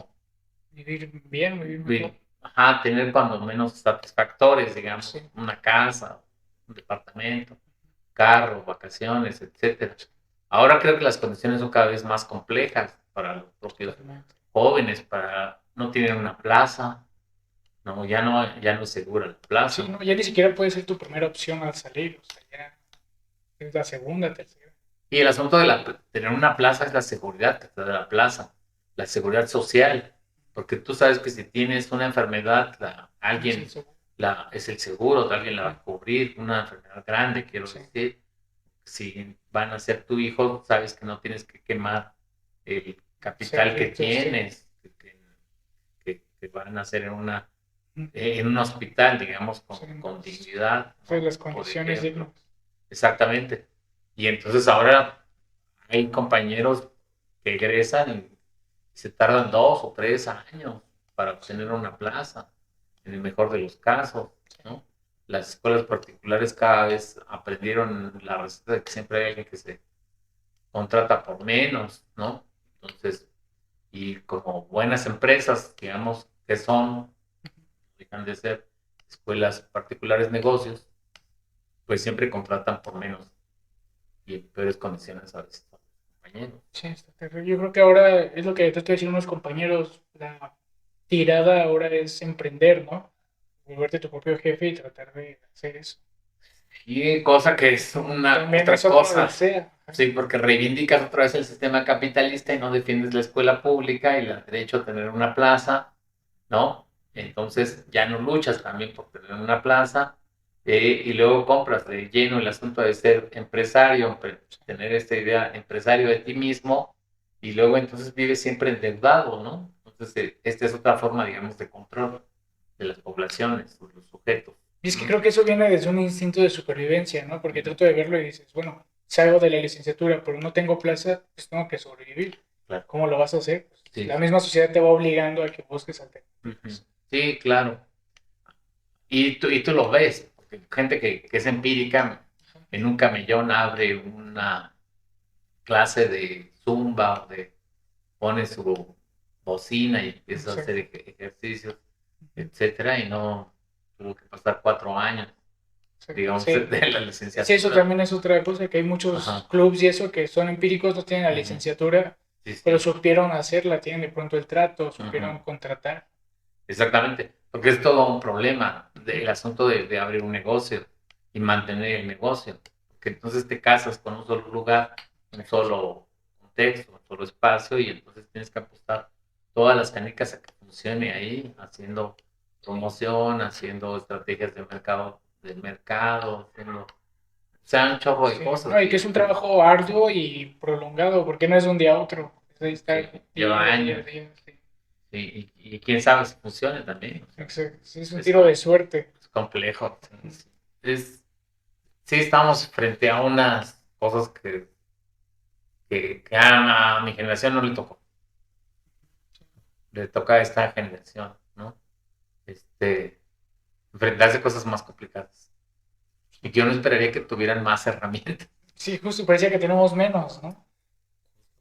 Vivir bien, vivir mejor. ajá, tener cuando menos satisfactores, digamos, Sí. una casa, un departamento, carro, vacaciones, etcétera. Ahora creo que las condiciones son cada vez más complejas para los propios Totalmente. jóvenes, para no tienen una plaza, no, ya no es segura la Sí, plaza. no, ya ni siquiera puede ser tu primera opción al salir. O sea, ya es la segunda, tercera. Y el asunto de tener una plaza es la seguridad que te da la plaza, la seguridad social, porque tú sabes que si tienes una enfermedad, Es el alguien segundo. es el seguro, alguien la va a cubrir, una enfermedad grande, quiero Sí. decir. Si van a ser tu hijo, sabes que no tienes que quemar el capital que Servicios, sí. tienes, que van a ser en un hospital, digamos, Sí, con dignidad, sí, ¿no? las Por condiciones ejemplo. dignas. Exactamente. Y entonces ahora hay compañeros que egresan y se tardan 2 o 3 años para obtener una plaza, en el mejor de los casos, ¿no? Las escuelas particulares cada vez aprendieron la receta de que siempre hay alguien que se contrata por menos, ¿no? Entonces, y como buenas empresas, digamos, que son, dejan de ser escuelas particulares negocios, pues siempre contratan por menos y en peores condiciones a veces a los compañeros. Sí, está terrible. Yo creo que ahora es lo que te estoy diciendo unos compañeros, la tirada ahora es emprender, ¿no? Volverte tu propio jefe y tratar de hacer eso. Y cosa que es una También otra es otro cosa, deseo. sí, porque reivindicas otra vez el sistema capitalista y no defiendes la escuela pública y el derecho a tener una plaza, ¿no? Entonces ya no luchas también por tener una plaza, Y luego compras de lleno el asunto de ser empresario, tener esta idea empresario de ti mismo, y luego entonces vives siempre endeudado, ¿no? Entonces, esta es otra forma, digamos, de control de las poblaciones, de los sujetos, Y es que ¿no? creo que eso viene desde un instinto de supervivencia, ¿no? Porque Ujú. trato de verlo y dices, bueno, salgo de la licenciatura, pero no tengo plaza, pues tengo que sobrevivir. Claro. ¿Cómo lo vas a hacer? Pues, Sí, la sí. misma sociedad te va obligando a que busques Ujú. alternativas. Sí, claro. Y tú lo ves, porque gente que es empírica, en un camellón abre una clase de zumba, pone su bocina y empieza a hacer Exacto. ejercicios, etcétera, y no tuvo que pasar 4 años, Exacto. digamos, Sí. de la Sí, eso licenciatura. también es otra cosa, que hay muchos Ajá. clubs y eso que son empíricos, no tienen la Ujú. licenciatura, Sí, pero sí. supieron hacerla, tienen de pronto el trato, Ujú. supieron contratar. Exactamente, porque es todo un problema el asunto de abrir un negocio y mantener el negocio, porque entonces te casas con un solo lugar, un solo contexto, un solo espacio y entonces tienes que apostar todas las canicas a que funcione ahí, haciendo promoción, haciendo estrategias de mercado, haciendo, o sea, un chorro de Sí, cosas no, y que es un trabajo arduo y prolongado, porque no es de un día a otro, es de estar sí, lleva día, día, años, día. Sí. sí, y quién sabe si funcione también, o sea, Exacto, sí, es un es, tiro de suerte. es complejo, es, sí estamos frente a unas cosas que a mi generación no le tocó, le toca a esta generación, ¿no? Este, enfrentarse a cosas más complicadas. Y que yo no esperaría que tuvieran más herramientas, Sí, justo parecía que tenemos menos, ¿no?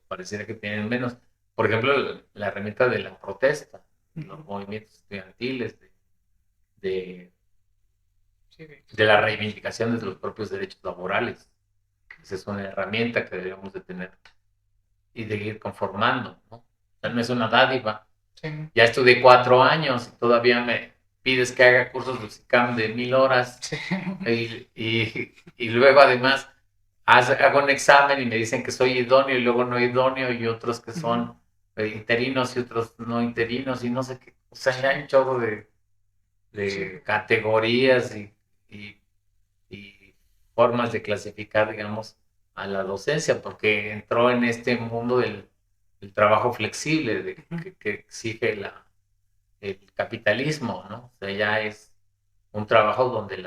pareciera que tienen menos. Por ejemplo, la herramienta de la protesta, los Ujú. movimientos estudiantiles, de, Sí, de la reivindicación de los propios derechos laborales. Esa es una herramienta que deberíamos de tener y de ir conformando, ¿no? O sea, no es una dádiva. sí, Ya estudié 4 años y todavía me pides que haga cursos de UCICAM de 1000 horas sí. y luego además hago un examen y me dicen que soy idóneo y luego no idóneo y otros que Ujú. son interinos y otros no interinos y no sé qué. O sea, ya hay un chorro de, Sí, de categorías y, y formas de clasificar, digamos, a la docencia, porque entró en este mundo del trabajo flexible ujú. que exige el capitalismo, ¿no? O sea, ya es un trabajo donde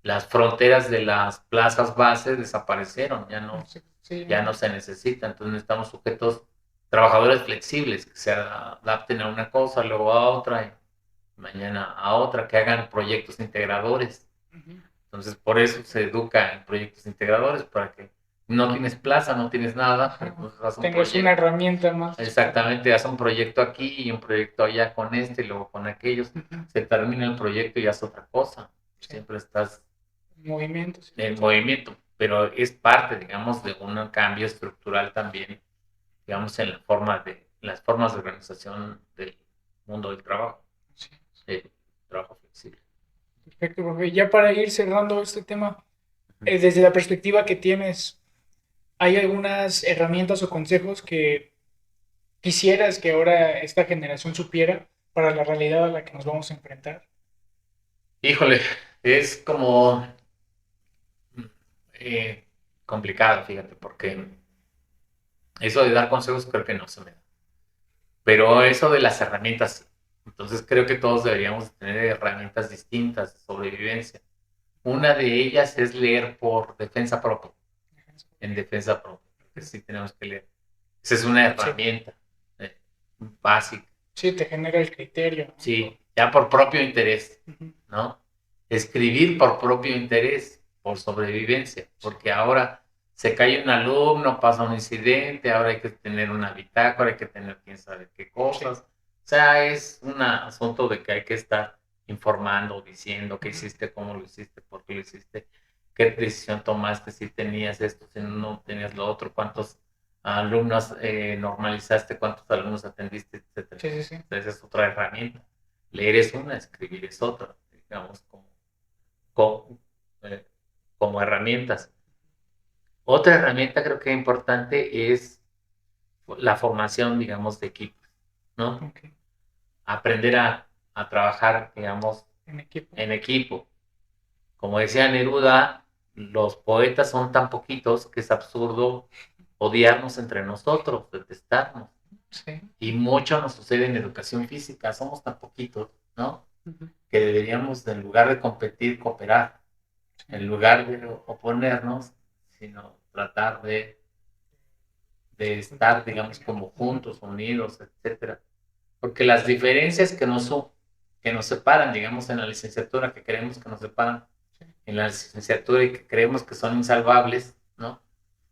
las fronteras de las plazas base desaparecieron, ya no, Sí, sí, ya no se necesitan, entonces estamos sujetos, trabajadores flexibles que se adapten a una cosa, luego a otra, y mañana a otra, que hagan proyectos integradores. ujú. Entonces, por eso se educa en proyectos integradores, para que no tienes plaza, no tienes nada, Ajá. entonces haz un Tengas una proyecto. herramienta más para... Exactamente, haz un proyecto aquí y un proyecto allá con este y luego con aquellos. Ujú. Se termina el proyecto y haz otra cosa. Sí, Siempre estás movimientos. en movimiento, pero es parte, digamos, de un cambio estructural también, digamos, en las formas de organización del mundo del trabajo, Sí, del trabajo flexible. perfecto, profe. Ya para ir cerrando este tema, Ujú. desde la perspectiva que tienes, ¿hay algunas herramientas o consejos que quisieras que ahora esta generación supiera para la realidad a la que nos vamos a enfrentar? Híjole, es como eh, complicado, fíjate, porque eso de dar consejos creo que no se me da. Pero eso de las herramientas, sí. Entonces creo que todos deberíamos tener herramientas distintas de sobrevivencia. Una de ellas es leer por defensa propia, en defensa propia, porque sí tenemos que leer. Esa es una Sí, herramienta eh, básica, sí, te genera el criterio, ¿no? sí, ya por propio interés, Ujú. ¿no? Escribir por propio interés, por sobrevivencia, porque ahora se cae un alumno, pasa un incidente, ahora hay que tener una bitácora, hay que tener quién sabe qué Sí. cosas. O sea, es un asunto de que hay que estar informando, diciendo qué Ujú. hiciste, cómo lo hiciste, por qué lo hiciste, qué decisión tomaste, si tenías esto, si no tenías lo otro, cuántos alumnos normalizaste, cuántos alumnos atendiste, etcétera. Sí, sí, sí. Entonces es otra herramienta. Leer es una, escribir es otra, digamos, como, eh, como herramientas. Otra herramienta creo que importante es la formación, digamos, de equipos, ¿no? Ok. Aprender a trabajar, digamos, En equipo. en equipo. como decía Neruda, los poetas son tan poquitos que es absurdo odiarnos entre nosotros, detestarnos. Sí. Y mucho nos sucede en educación física, somos tan poquitos, ¿no? Que deberíamos, en lugar de competir, cooperar, en lugar de oponernos, sino tratar de estar, digamos, como juntos, unidos, etcétera. Porque las diferencias que nos separan, digamos, en la licenciatura, que creemos que nos separan en la licenciatura y que creemos que son insalvables, ¿no?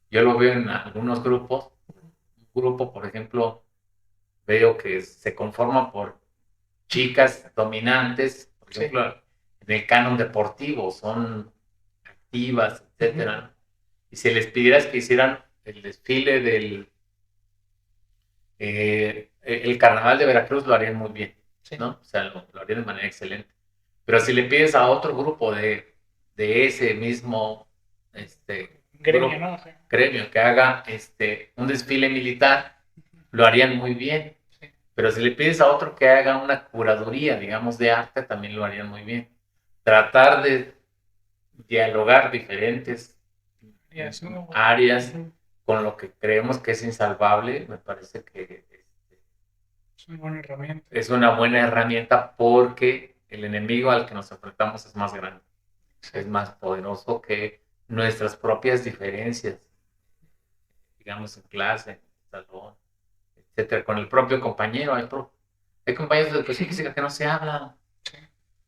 Yo lo veo en algunos grupos. Un grupo, por ejemplo, veo que se conforma por chicas dominantes, por ejemplo, en el canon deportivo, son activas, etcétera. Y si les pidieras que hicieran el desfile del el carnaval de Veracruz, lo harían muy bien, ¿no? O sea, lo harían de manera excelente. Pero si le pides a otro grupo de ese mismo gremio, grupo, ¿no? gremio que haga un desfile militar, lo harían muy bien. Pero si le pides a otro que haga una curaduría, digamos, de arte, también lo harían muy bien. Tratar de dialogar diferentes áreas con lo que creemos que es insalvable, me parece que es una buena herramienta. Es una buena herramienta porque el enemigo al que nos enfrentamos es más grande, es más poderoso que nuestras propias diferencias, digamos, en clase, en el salón, etcétera, con el propio compañero. Hay compañeros de educación física que no se hablan.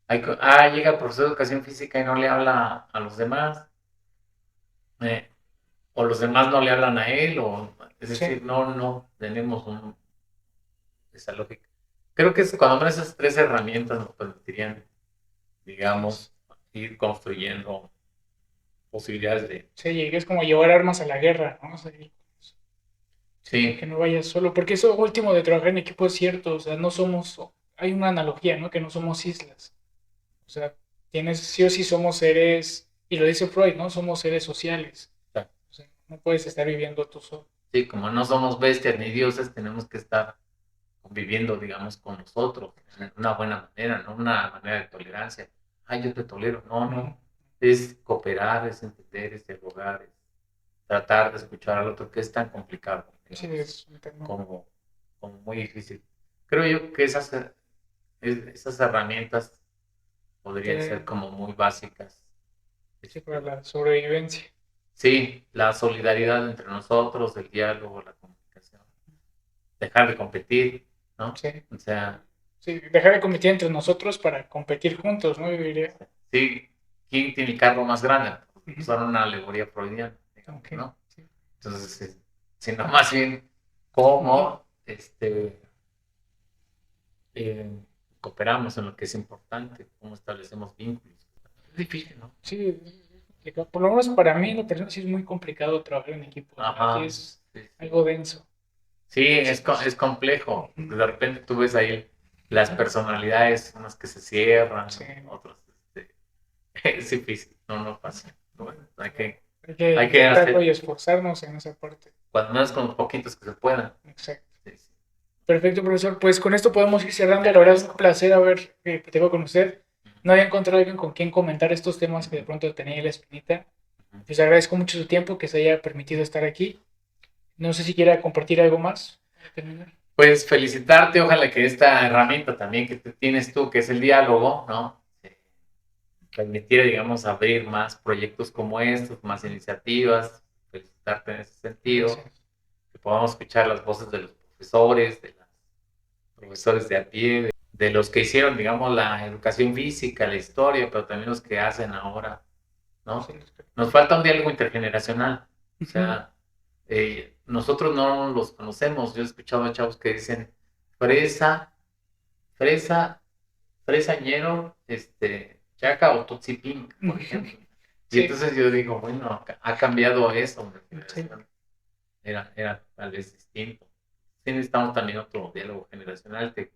Llega el profesor de educación física y no le habla a los demás. O los demás no le hablan a él, es decir, no tenemos esa lógica. Creo que cuando menos esas tres herramientas nos permitirían, digamos, ir construyendo posibilidades de... Sí, es como llevar armas a la guerra, ¿no? O sea, sí. Que no vayas solo, porque eso último de trabajar en equipo es cierto, o sea, no somos, hay una analogía, ¿no? Que no somos islas. O sea, sí o sí somos seres, y lo dice Freud, ¿no? Somos seres sociales. Sí. O sea, no puedes estar viviendo tú solo. Sí, como no somos bestias ni dioses, tenemos que estar conviviendo, digamos, con nosotros, de una buena manera, no una manera de tolerancia. Yo te tolero. No. Es cooperar, es entender, es dialogar, es tratar de escuchar al otro, que es tan complicado. Digamos, Sí, como muy difícil. Creo yo que esas herramientas podrían ser como muy básicas. Sí, para la sobrevivencia. Sí, la solidaridad entre nosotros, el diálogo, la comunicación. Dejar de competir, ¿no? Sí. O sea... Sí, dejar de competir entre nosotros para competir juntos, ¿no? Yo diría. Sí, ¿quién tiene el carro más grande? Son una alegoría freudiana, digamos, ¿no? Sí. Entonces, sino más bien cómo cooperamos en lo que es importante, cómo establecemos vínculos. Es difícil, ¿no? Sí, por lo menos para mí, la persona sí es muy complicado trabajar en equipo. Ajá, sí es algo denso. Sí, es complejo. De repente tú ves ahí las personalidades, unas que se cierran, otras. Es difícil, no pasa. Bueno, hay que hacer y esforzarnos en esa parte. Cuando menos con los poquitos que se puedan. Exacto. Sí. Perfecto, profesor. Pues con esto podemos ir cerrando. La verdad es un placer haber platicado con usted. No había encontrado a alguien con quien comentar estos temas que de pronto tenía la espinita. Pues agradezco mucho su tiempo, que se haya permitido estar aquí. No sé si quiera compartir algo más para terminar. Pues felicitarte, ojalá que esta herramienta también que tienes tú, que es el diálogo, ¿no? Permitiera, digamos, abrir más proyectos como estos, más iniciativas. Felicitarte en ese sentido. Gracias. Que podamos escuchar las voces de los profesores, de los profesores de a pie, de los que hicieron, digamos, la educación física, la historia, pero también los que hacen ahora, ¿no? Nos falta un diálogo intergeneracional. O sea, nosotros no los conocemos. Yo he escuchado a chavos que dicen fresañero, chaca o toxipín, por ejemplo. Y entonces yo digo, bueno, ha cambiado eso. Era tal vez distinto. Sí, necesitamos también otro diálogo generacional. Te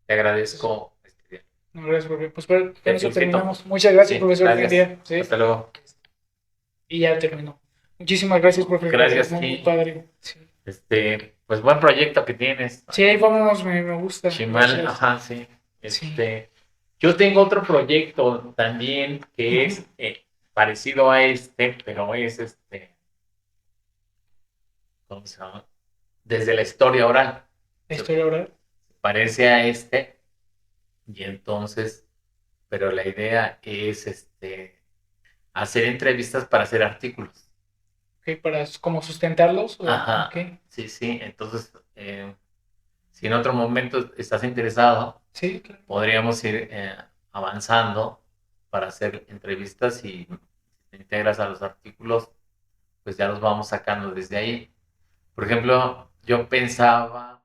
agradezco este día. No, gracias, profe. Pues con eso terminamos. Muchas gracias, profesor. Gracias. Sí. Hasta luego. Y ya terminó. Muchísimas gracias, profesor. Gracias. Muy padre. Sí. Pues buen proyecto que tienes. Sí, ahí vamos, me gusta. Chimal, ajá, sí. Yo tengo otro proyecto también que es parecido a este, pero es ¿cómo se llama? Desde la historia oral. La Se historia oral. parece a este, y entonces, pero la idea es hacer entrevistas para hacer artículos. Ok, para como sustentarlos. Ok. Ajá, sí, sí. Entonces, si en otro momento estás interesado, Sí, claro. podríamos ir avanzando para hacer entrevistas y te integras a los artículos, pues ya los vamos sacando desde ahí. Por ejemplo, yo pensaba